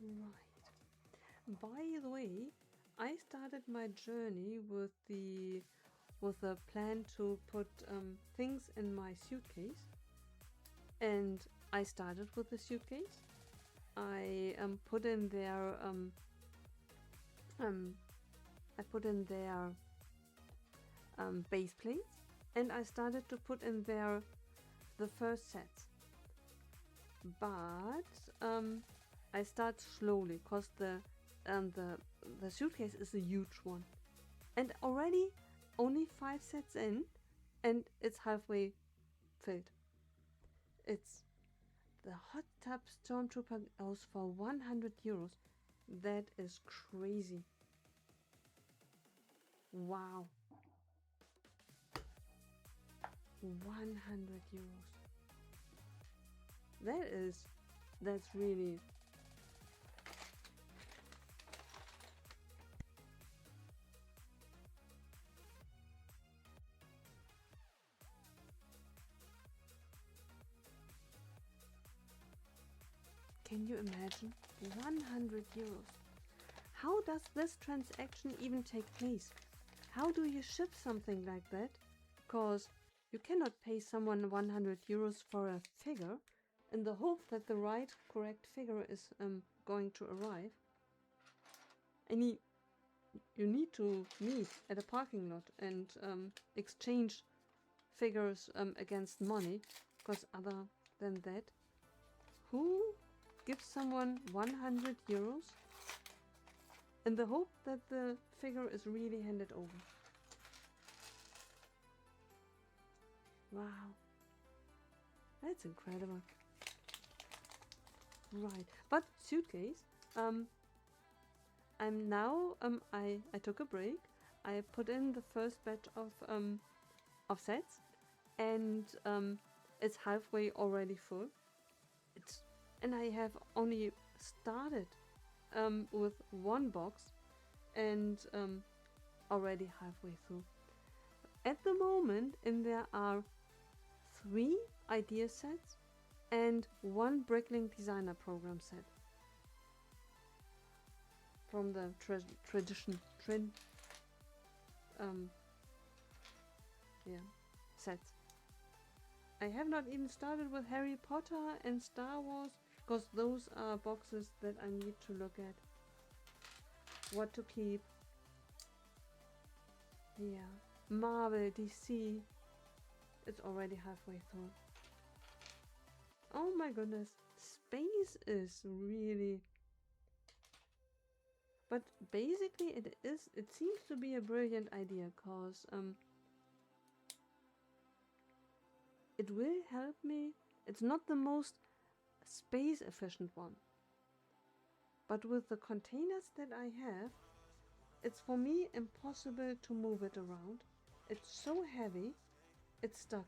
Right. By the way, I started my journey with a plan to put things in my suitcase, and I started with the suitcase. I put in there base plates, and I started to put in there the first sets. But I start slowly because the suitcase is a huge one, and already only 5 sets in, and it's halfway filled. It's the Hot Tub Stormtrooper goes for €100. That is crazy. Wow. 100 euros. That's really. Can you imagine? 100 euros. How does this transaction even take place? How do you ship something like that? Because you cannot pay someone 100 euros for a figure in the hope that the right, correct figure is going to arrive. You need to meet at a parking lot and exchange figures against money, because other than that, who gives someone 100 euros in the hope that the figure is really handed over? Wow, that's incredible. Right, but suitcase. I'm now. I took a break. I put in the first batch of sets, and it's halfway already full. And I have only started with one box, and already halfway through. At the moment, and there are 3 idea sets and 1 Bricklink Designer Program set from the sets. I have not even started with Harry Potter and Star Wars, because those are boxes that I need to look at. What to keep. Yeah. Marvel, DC. It's already halfway through. Oh my goodness. Space is really... But basically it seems to be a brilliant idea, because it will help me. It's not the most space efficient one, but with the containers that I have, it's for me impossible to move it around. It's so heavy, it's stuck.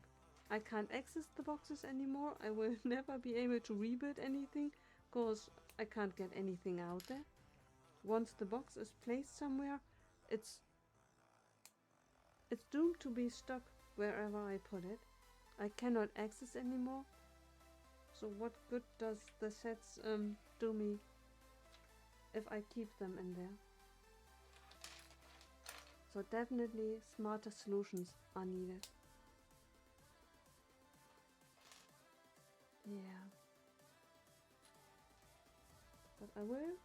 I can't access the boxes anymore. I will never be able to rebuild anything, because I can't get anything out there. Once the box is placed somewhere, it's doomed to be stuck wherever I put it. I cannot access anymore. So what good does the sets do me if I keep them in there? So definitely smarter solutions are needed. Yeah. But I will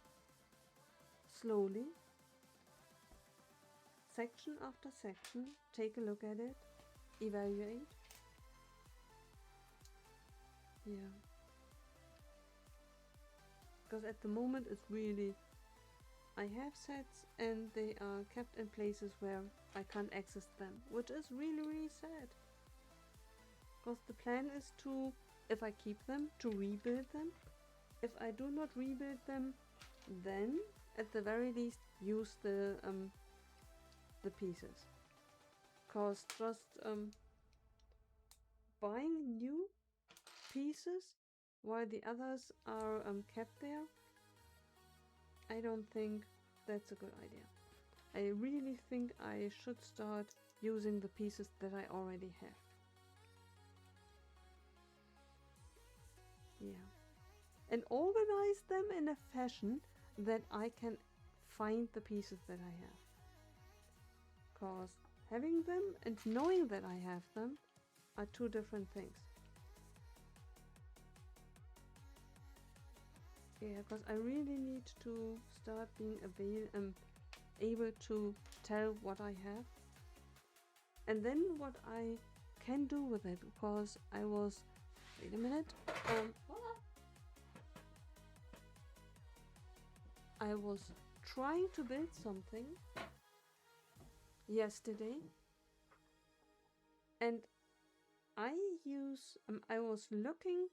slowly, section after section, take a look at it, evaluate. Yeah. Because at the moment it's really... I have sets and they are kept in places where I can't access them, which is really, really sad. Because the plan is to, if I keep them, to rebuild them. If I do not rebuild them, then at the very least use the pieces. Because just buying new pieces while the others are kept there, I don't think that's a good idea. I really think I should start using the pieces that I already have. Yeah. And organize them in a fashion that I can find the pieces that I have. Because having them and knowing that I have them are 2 different things. Yeah, because I really need to start being able to tell what I have. And then what I can do with it, because I was... Wait a minute. I was trying to build something yesterday, and I was looking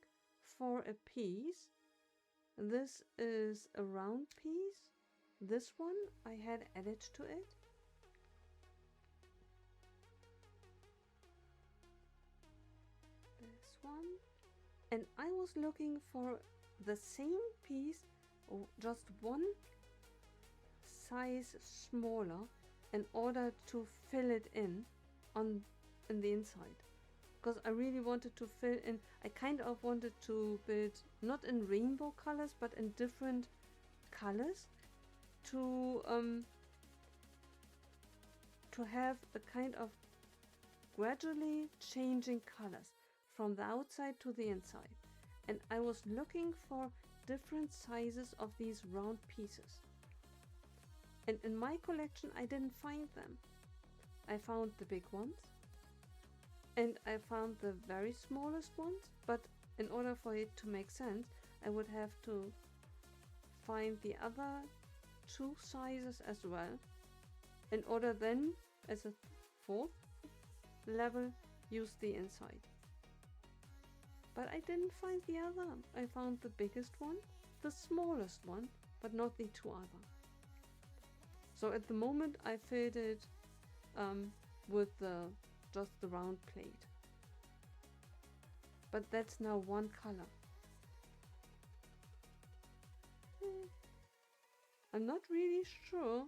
for a piece. This is a round piece. This one I had added to it, one, and I was looking for the same piece, or just one size smaller, in order to fill it in the inside, because I really wanted to fill in. I kind of wanted to build not in rainbow colors but in different colors to have a kind of gradually changing colors from the outside to the inside. And I was looking for different sizes of these round pieces. And in my collection I didn't find them. I found the big ones and I found the very smallest ones, but in order for it to make sense, I would have to find the other two sizes as well, in order then, as a fourth level, use the inside. But I didn't find the other. I found the biggest one, the smallest one, but not the two other. So at the moment I filled it with just the round plate. But that's now one color. I'm not really sure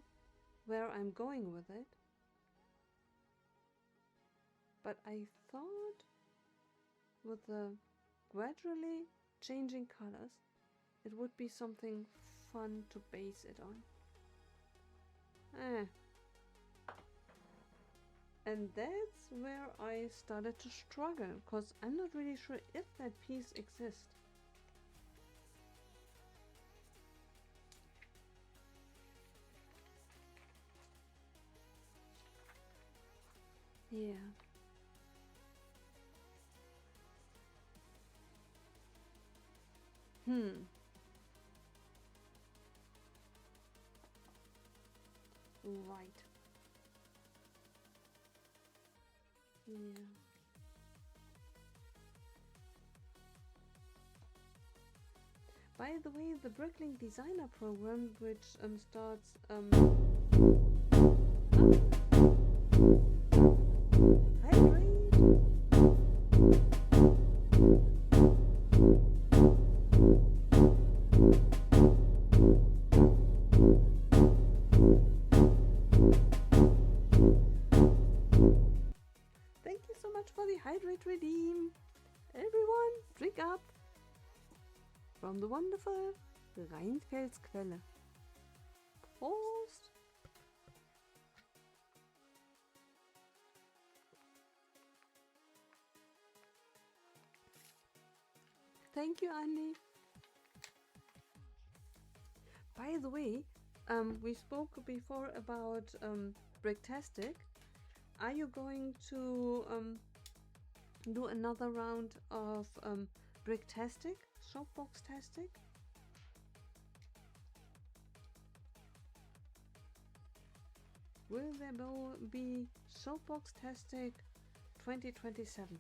where I'm going with it. But I thought with the gradually changing colors, it would be something fun to base it on. And that's where I started to struggle, because I'm not really sure if that piece exists. Yeah. Right. Yeah. By the way, the Bricklink Designer program, which starts hydrate. Thank you so much for the hydrate redeem. Everyone, drink up from the wonderful Rheinfelsquelle. Prost! Thank you, Annie. By the way, we spoke before about Bricktastic. Are you going to do another round of Bricktastic, Shopbox-tastic? Will there be Shopbox-tastic 2027?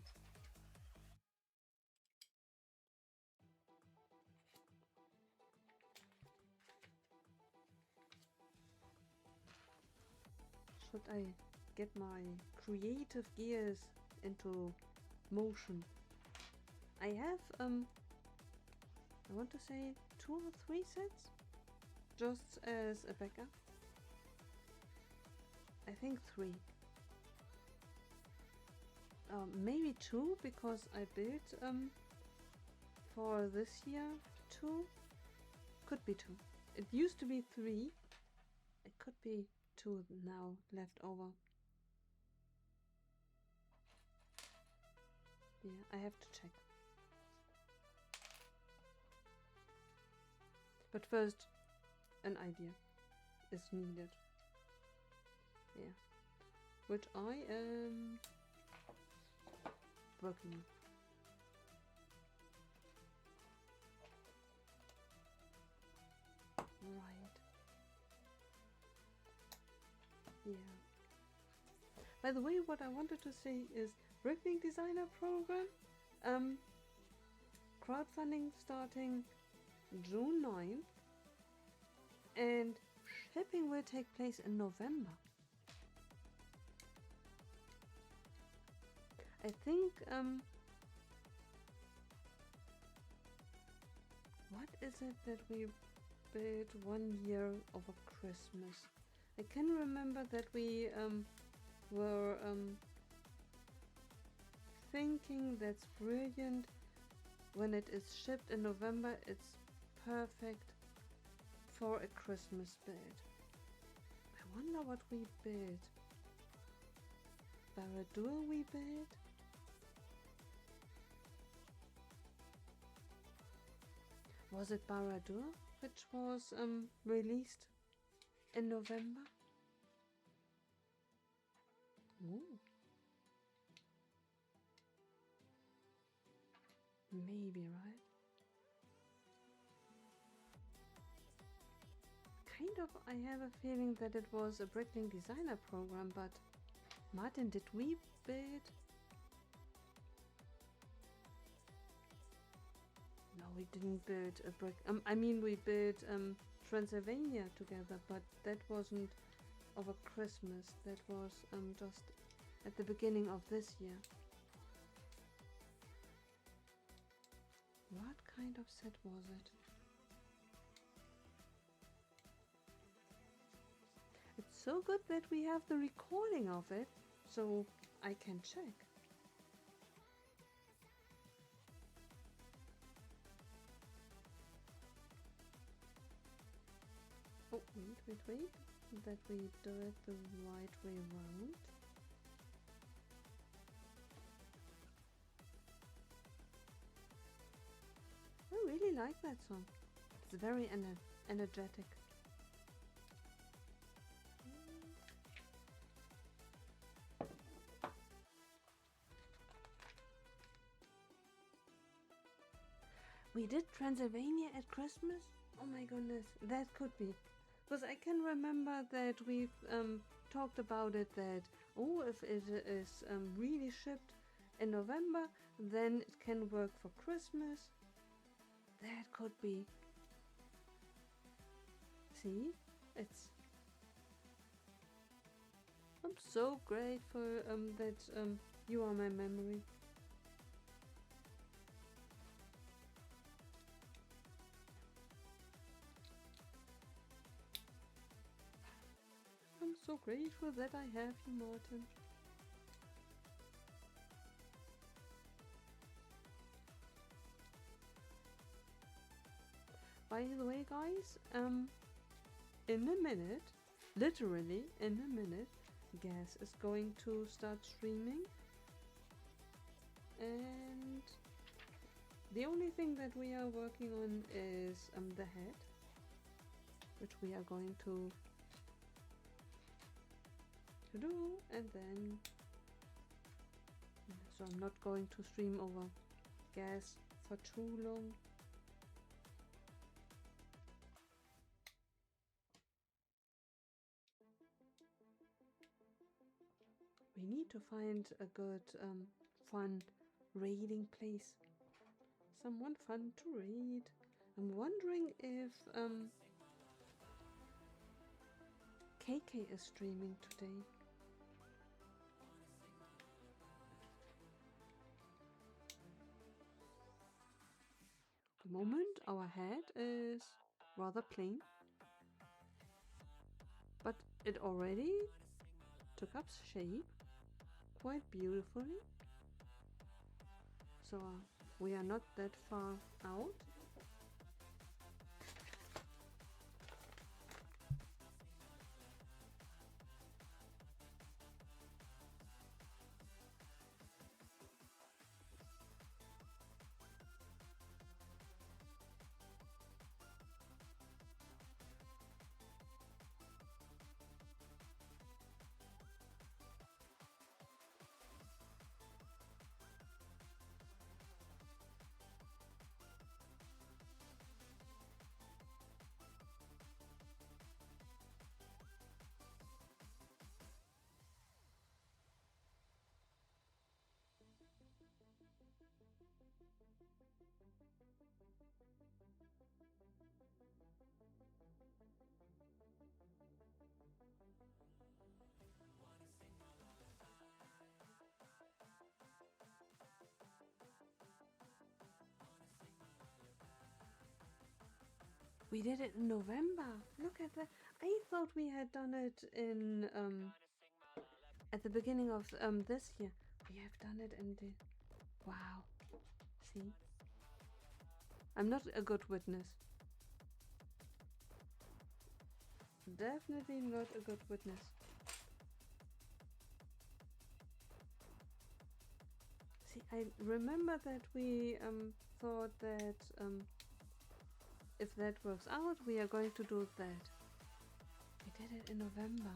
Should I get my creative gears into motion? I have I want to say 2 or 3 sets just as a backup. I think 3. Maybe 2, because I built for this year 2. Could be 2. It used to be 3. It could be 2 now left over. Yeah, I have to check. But first, an idea is needed. Yeah, which I am working on. Right. Yeah. By the way, what I wanted to say is Bricklink Designer program, crowdfunding starting June 9th, and shipping will take place in November. I think What is it that we built 1 year over Christmas? I can remember that we were thinking that's brilliant. When it is shipped in November, it's perfect for a Christmas build. I wonder what we built. Baradur we built? Was it Baradur which was released in November? Ooh. Maybe, right? Kind of, I have a feeling that it was a Bricklink designer program, but Martin, did we build? No, we didn't build a brick. I mean, we built Transylvania together, but that wasn't over Christmas. That was just at the beginning of this year. What kind of set was it? It's so good that we have the recording of it, so I can check. Oh, wait. That we do it the right way round. I really like that song. It's very energetic. We did Transylvania at Christmas? Oh my goodness, that could be. Because I can remember that we've talked about it that, oh, if it is really shipped in November, then it can work for Christmas. That could be. See? I'm so grateful that you are my memory. I'm so grateful that I have you, Martin. By the way, guys, in a minute, literally in a minute, Gas is going to start streaming. And the only thing that we are working on is the head, which we are going to do, and then so I'm not going to stream over Gas for too long. We need to find a good fun raiding place, someone fun to raid. I'm wondering if KK is streaming today. The moment our head is rather plain, but it already took up shape quite beautifully. So we are not that far out. We did it in November. Look at that. I thought we had done it in at the beginning of this year. We have done it in the wow. See? I'm not a good witness. Definitely not a good witness. See, I remember that we thought that if that works out, we are going to do that. We did it in November.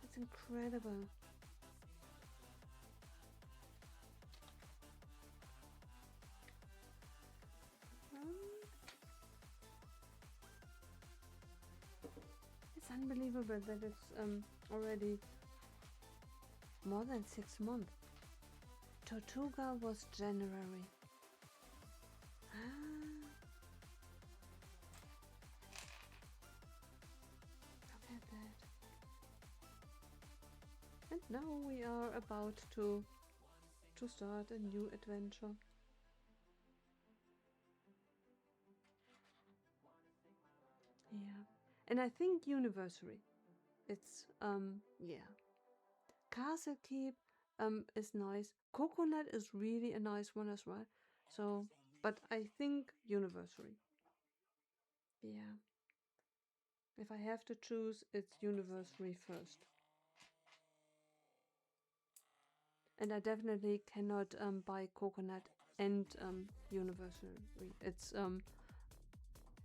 That's incredible. It's unbelievable that it's already more than 6 months. Tortuga was January. Look at that. And now we are about to start a new adventure. Yeah. And I think University. It's yeah. Castle Keep is nice. Coconut is really a nice one as well. So, but I think University. Yeah. If I have to choose, it's University first. And I definitely cannot buy Coconut and University. It's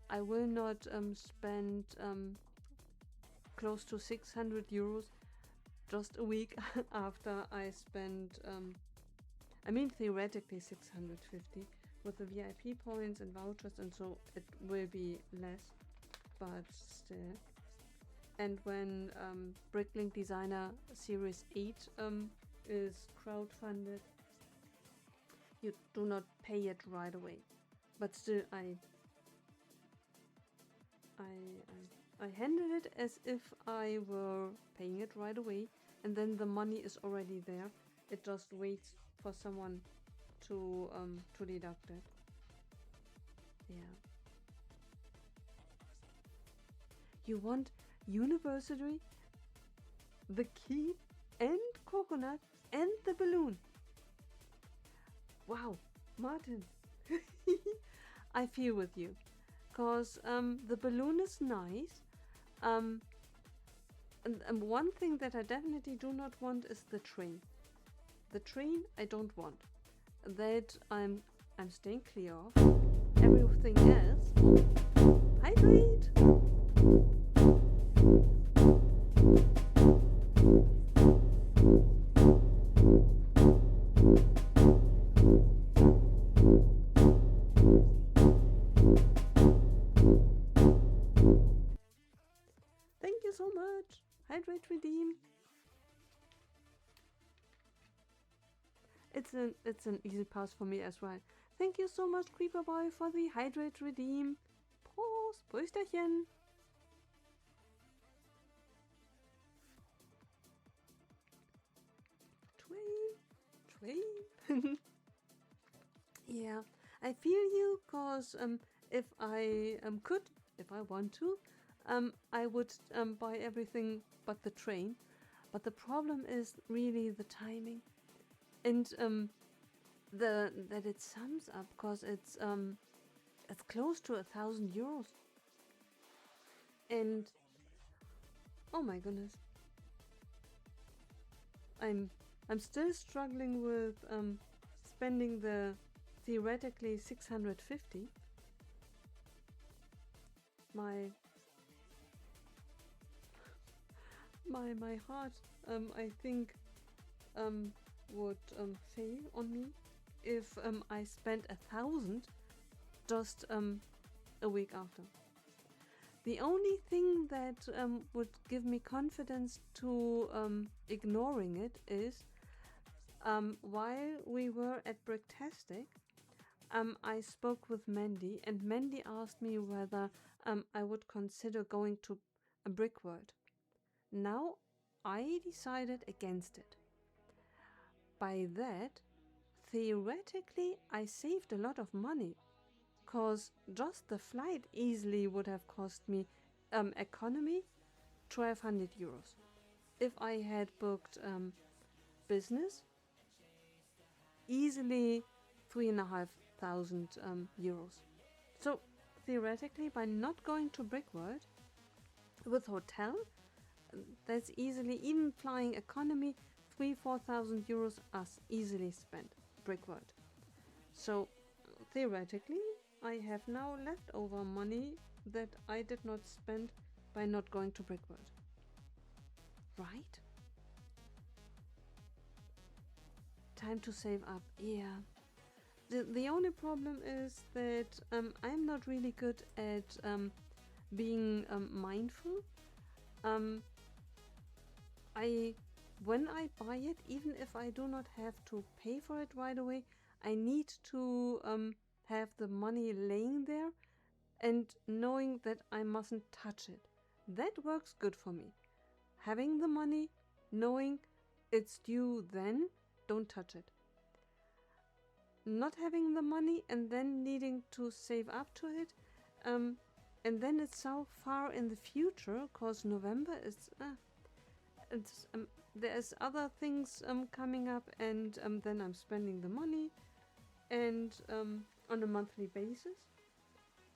I will not spend close to 600 euros just a week after I spend I mean theoretically 650 with the VIP points and vouchers, and so it will be less, but still. And when Bricklink Designer Series 8 is crowdfunded, you do not pay it right away, but still I handle it as if I were paying it right away, and then the money is already there. It just waits for someone to deduct it. Yeah. You want University, the key, and Coconut, and the balloon. Wow, Martin. I feel with you. Because the balloon is nice. And one thing that I definitely do not want is the train. The train I don't want. That I'm staying clear of. Everything else. Hydrate! Thank you so much. Hydrate redeem. It's an easy pass for me as well. Thank you so much, Creeper Boy, for the hydrate redeem. Prost, Prösterchen. Train. Yeah, I feel you, cause if I could, if I want to, I would buy everything but the train. But the problem is really the timing, and that it sums up, cause it's close to 1,000 euros, and oh my goodness, I'm still struggling with spending the theoretically 650. My heart, I think, would fail on me if I spent 1,000 just a week after. The only thing that would give me confidence to ignoring it is while we were at Bricktastic, I spoke with Mandy, and Mandy asked me whether I would consider going to a Brick World. Now I decided against it. By that, theoretically, I saved a lot of money. Cause just the flight easily would have cost me economy 1200 euros. If I had booked business, easily 3,500 euros. So theoretically, by not going to Brickworld with hotel, that's easily, even flying economy, 3,000-4,000 euros are easily spent Brickworld. So theoretically, I have now leftover money that I did not spend by not going to Brickworld. Right? Time to save up, yeah. The only problem is that I'm not really good at being mindful. When I buy it, even if I do not have to pay for it right away, I need to have the money laying there and knowing that I mustn't touch it. That works good for me. Having the money, knowing it's due then, don't touch it. Not having the money and then needing to save up to it, and then it's so far in the future, cause November is there's other things coming up, and then I'm spending the money and on a monthly basis.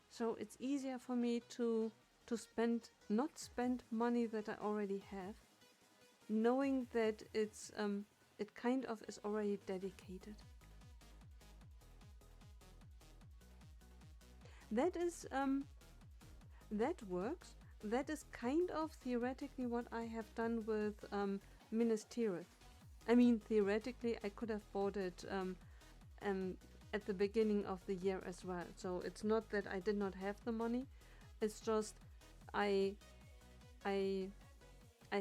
So it's easier for me to not spend money that I already have, knowing that it kind of is already dedicated. That is that works. That is kind of theoretically what I have done with Minas Tirith. I mean, theoretically, I could have bought it at the beginning of the year as well. So it's not that I did not have the money. It's just I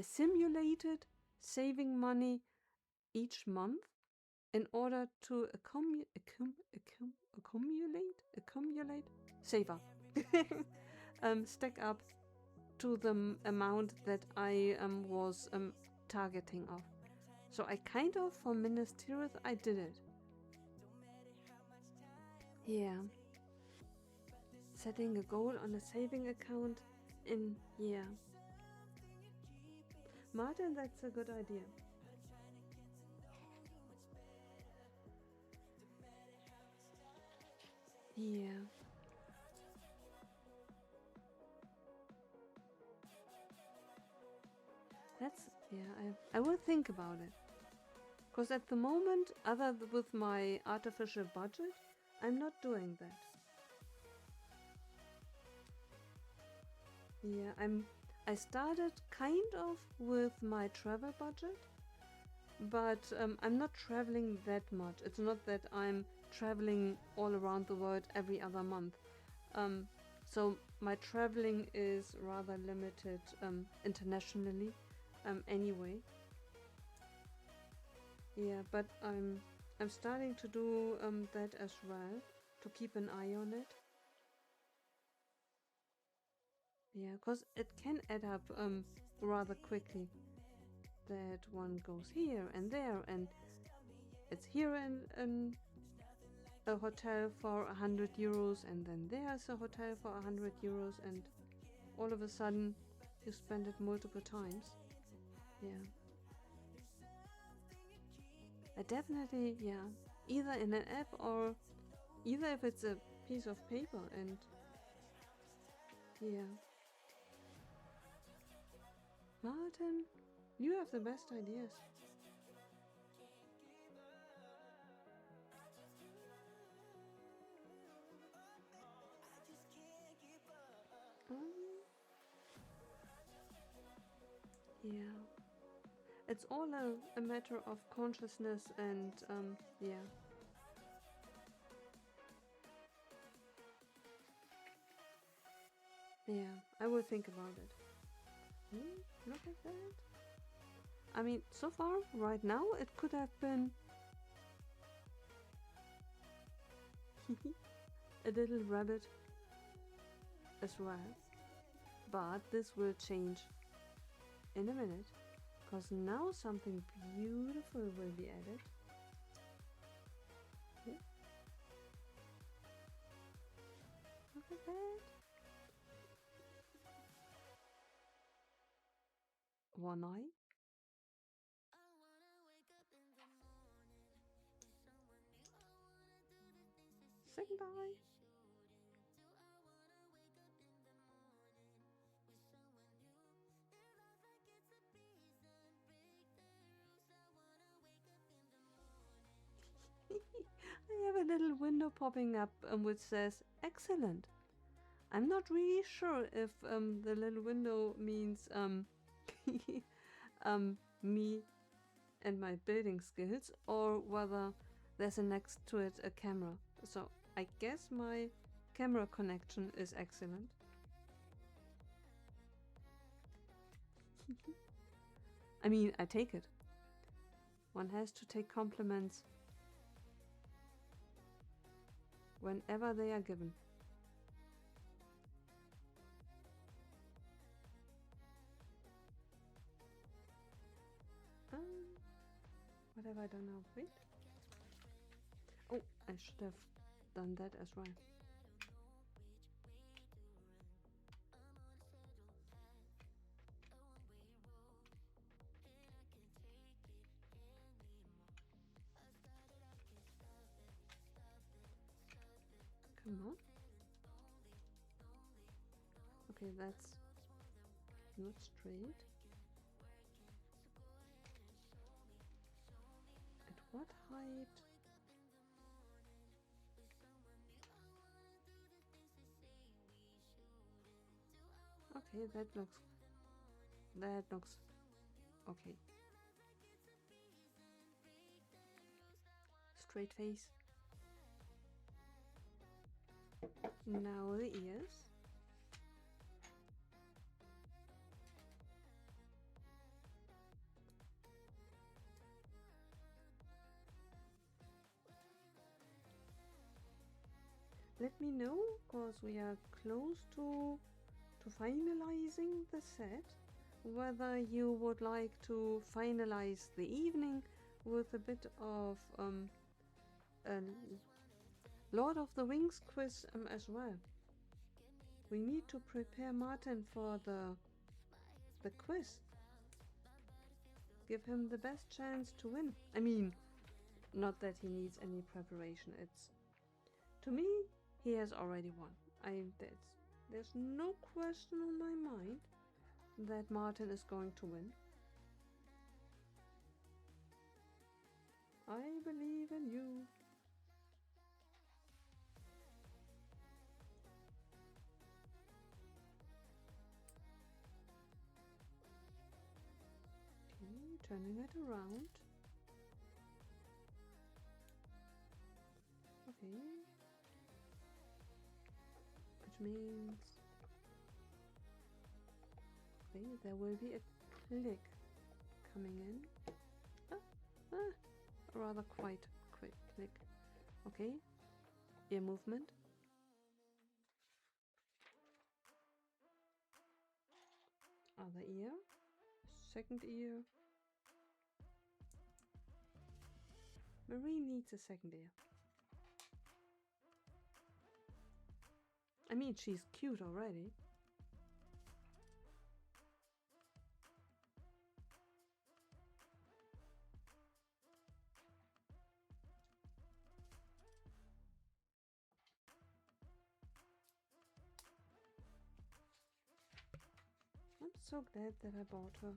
simulated saving money each month in order to save up, stack up to the amount that I was targeting of. So I kind of, for Minas Tirith, I did it. Yeah. Setting a goal on a saving account in, yeah. Martin, that's a good idea. Yeah. That's, yeah, I will think about it. Because at the moment, other with my artificial budget, I'm not doing that. Yeah, I started kind of with my travel budget, but I'm not traveling that much. It's not that I'm traveling all around the world every other month. So my traveling is rather limited internationally anyway. Yeah, but I'm starting to do that as well, to keep an eye on it. Yeah, because it can add up rather quickly. That one goes here and there, and it's here in a hotel for 100 euros, and then there's a hotel for 100 euros, and all of a sudden you spend it multiple times. Yeah. I definitely, yeah, either in an app or either if it's a piece of paper, and yeah. Martin, you have the best ideas. Yeah. It's all a matter of consciousness and, yeah. Yeah, I will think about it. Look at that. I mean, so far, right now, it could have been a little rabbit as well. But this will change in a minute, because now something beautiful will be added. like that. One eye. Second eye. I have a little window popping up which says excellent. I'm not really sure if the little window means me and my building skills, or whether there's a next to it a camera. So I guess my camera connection is excellent. I mean, I take it. One has to take compliments whenever they are given. What have I done now? Wait. Oh, I should have done that as well. Come on. Okay, that's not straight. At what height? Okay, that looks okay. Straight face. Now the ears. Let me know, because we are close to finalizing the set, whether you would like to finalize the evening with a bit of Lord of the Rings quiz as well. We need to prepare Martin for the quiz. Give him the best chance to win. I mean, not that he needs any preparation. It's, to me, he has already won. There's no question on my mind that Martin is going to win. I believe in you. Okay, turning it around. Okay. Which means okay, there will be a click coming in. A rather quite quick click. Okay. Ear movement. Other ear. Second ear. Marie needs a second ear. I mean, she's cute already. I'm so glad that I bought her.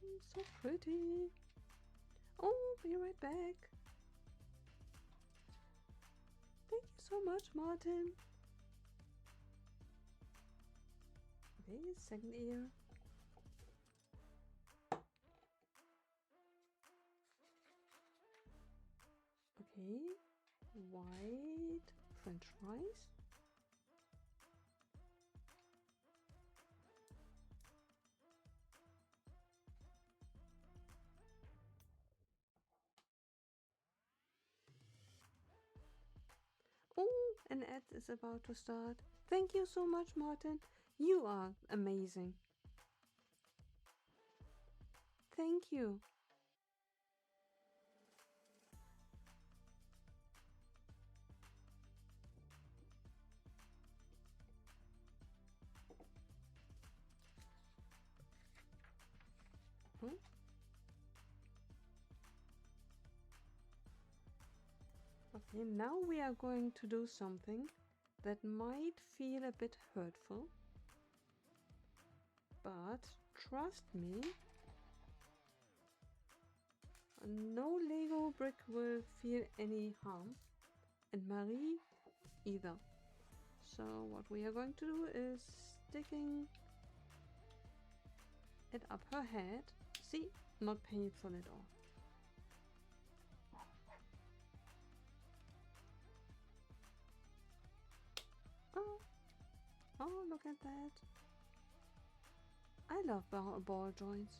She's so pretty. Oh, be right back. Thank you so much, Martin. Okay, second ear. Okay, white French fries. Oh, an ad is about to start. Thank you so much, Martin. You are amazing. thank you. Hmm? Okay, now we are going to do something that might feel a bit hurtful, but trust me, no Lego brick will feel any harm, and Marie either. So what we are going to do is sticking it up her head. See, not painful at all. Oh, oh, look at that. I love ball joints.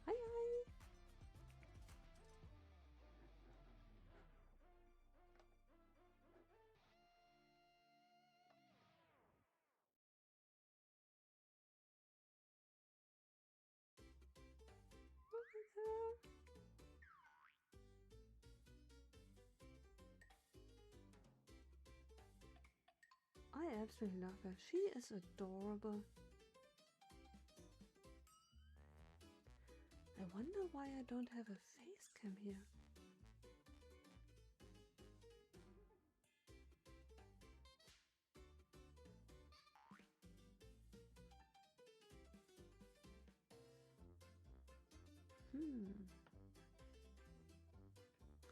Hi, hi. Look at her. I absolutely love her. She is adorable. I wonder why I don't have a face cam here.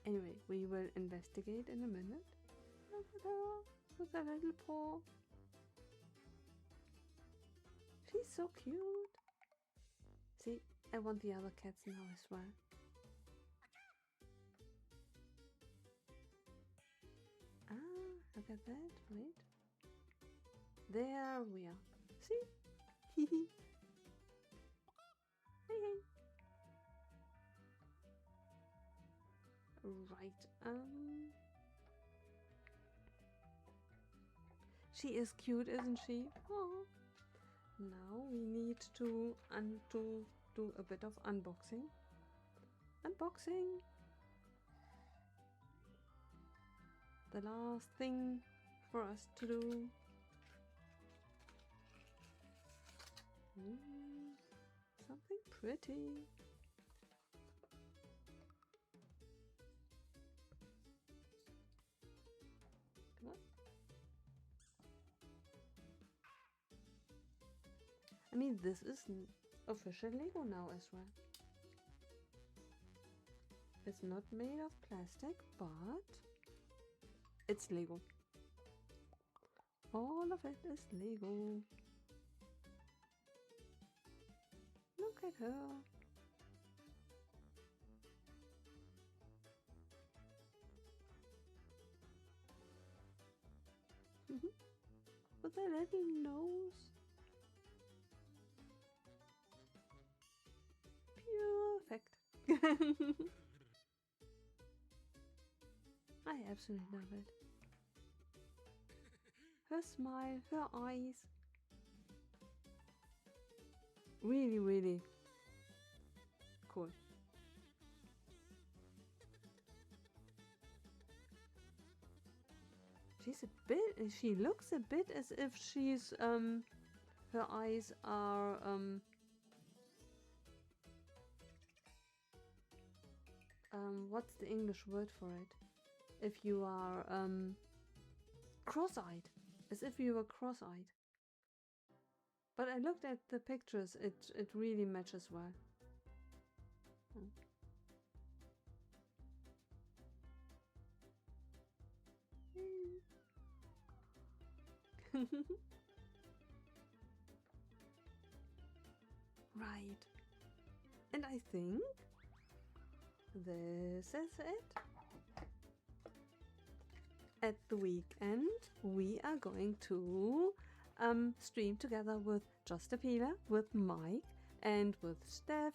Anyway, we will investigate in a minute. Look at her with her little paw. She's so cute. See, I want the other cats now as well. Ah, look at that. Wait. There we are. See? Hey, hey. Right. She is cute, isn't she? Oh. Now we need to do a bit of unboxing. Unboxing. The last thing for us to do. Something pretty. Come on. I mean, this is official Lego now as well. It's not made of plastic, but it's Lego. All of it is Lego. Look at her. With a little nose. Perfect. I absolutely love it. Her smile, her eyes. Really, really cool. She looks a bit as if she's, her eyes are, what's the English word for it? If you are, cross-eyed. As if you were cross-eyed. But I looked at the pictures, it really matches well. Right. And I think this is it. At the weekend, we are going to stream together with Just a Peeler, with Mike, and with Steph,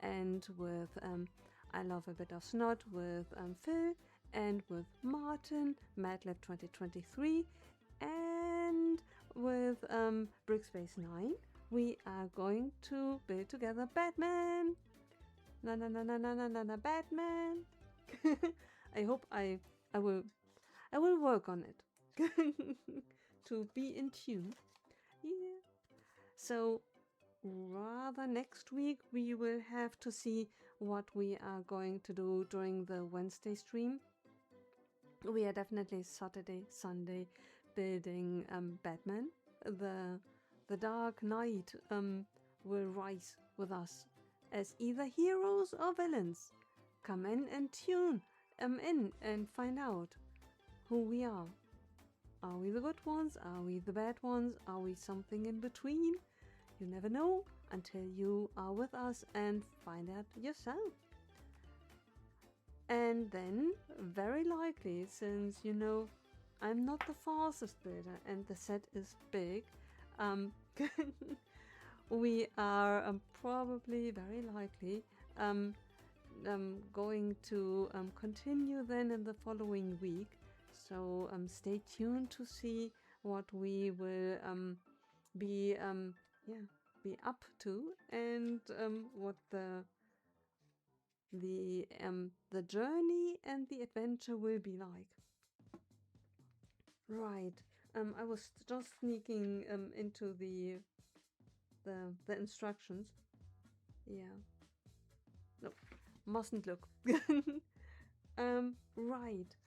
and with I Love a Bit of Snot, with Phil, and with Martin, MadLab 2023, and with Brickspace 9. we are going to build together Batman. Na na na na na na na, na Batman. I hope I will work on it to be in tune. Yeah. So rather next week we will have to see what we are going to do during the Wednesday stream. We are definitely Saturday, Sunday building Batman. The Dark Knight will rise with us as either heroes or villains. Come in and tune in and find out who we are. Are we the good ones? Are we the bad ones? Are we something in between? You never know until you are with us and find out yourself. And then, very likely, since you know I'm not the fastest builder and the set is big, we are probably, very likely, going to continue then in the following week. So stay tuned to see what we will be up to and what the journey and the adventure will be like. Right. I was just sneaking into the instructions. Yeah. No, mustn't look. Right.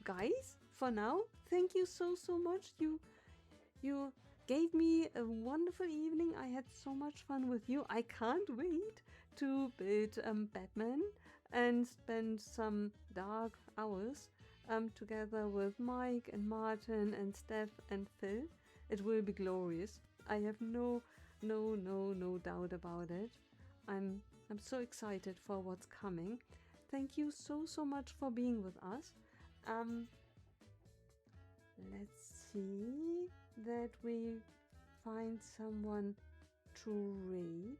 Guys, for now, thank you so much. You gave me a wonderful evening. I had so much fun with you. I can't wait to build Batman and spend some dark hours together with Mike and Martin and Steph and Phil. It will be glorious. I have no doubt about it. I'm so excited for what's coming. Thank you so much for being with us. Let's see that we find someone to read.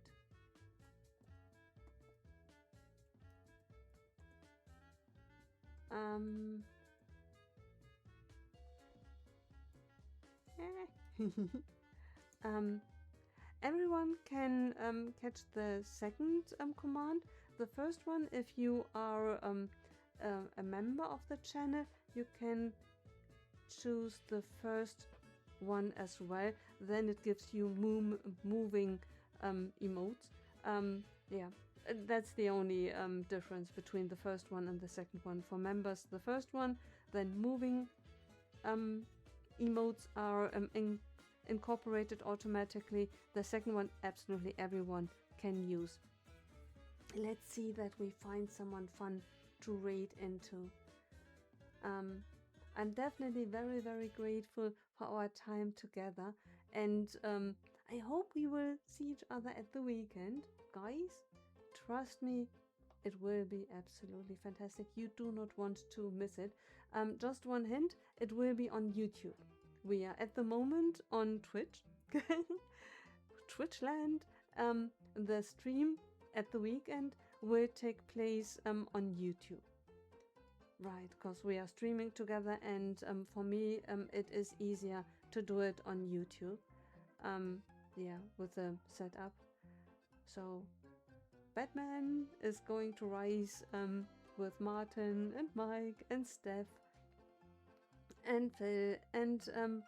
Everyone can catch the second command. The first one, if you are a member of the channel, you can choose the first one as well. Then it gives you moving emotes. Yeah, that's the only difference between the first one and the second one. For members, the first one, then moving emotes are incorporated automatically. The second one, absolutely everyone can use. Let's see that we find someone fun to raid into. I'm definitely very grateful for our time together, and I hope we will see each other at the weekend. Guys, trust me, it will be absolutely fantastic. You do not want to miss it. Just one hint, it will be on YouTube. We are at the moment on Twitch, Twitchland. The stream at the weekend will take place on YouTube. Right, because we are streaming together, and for me it is easier to do it on YouTube. Yeah, with the setup. So Batman is going to rise with Martin and Mike and Steph and Phil and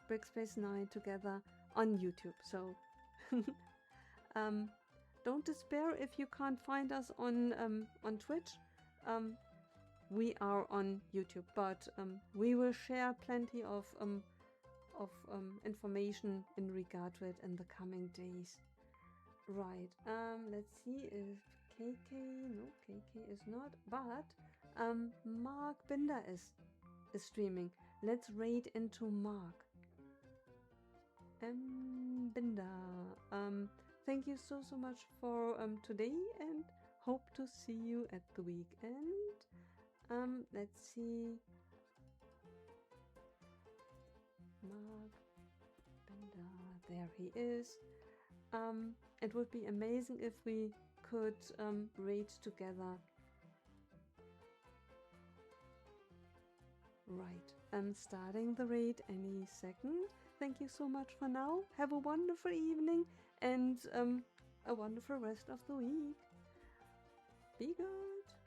Brickspace 9 together on YouTube. So don't despair if you can't find us on Twitch. We are on YouTube, but we will share plenty of information in regard to it in the coming days. Right. Let's see if KK is not, but Mark Binder is streaming. Let's raid into Mark. Binder. Thank you so much for today, and hope to see you at the weekend. Let's see. Mark Bender, there he is. It would be amazing if we could raid together. Right, I'm starting the raid any second. thank you so much for now. Have a wonderful evening and a wonderful rest of the week. Be good.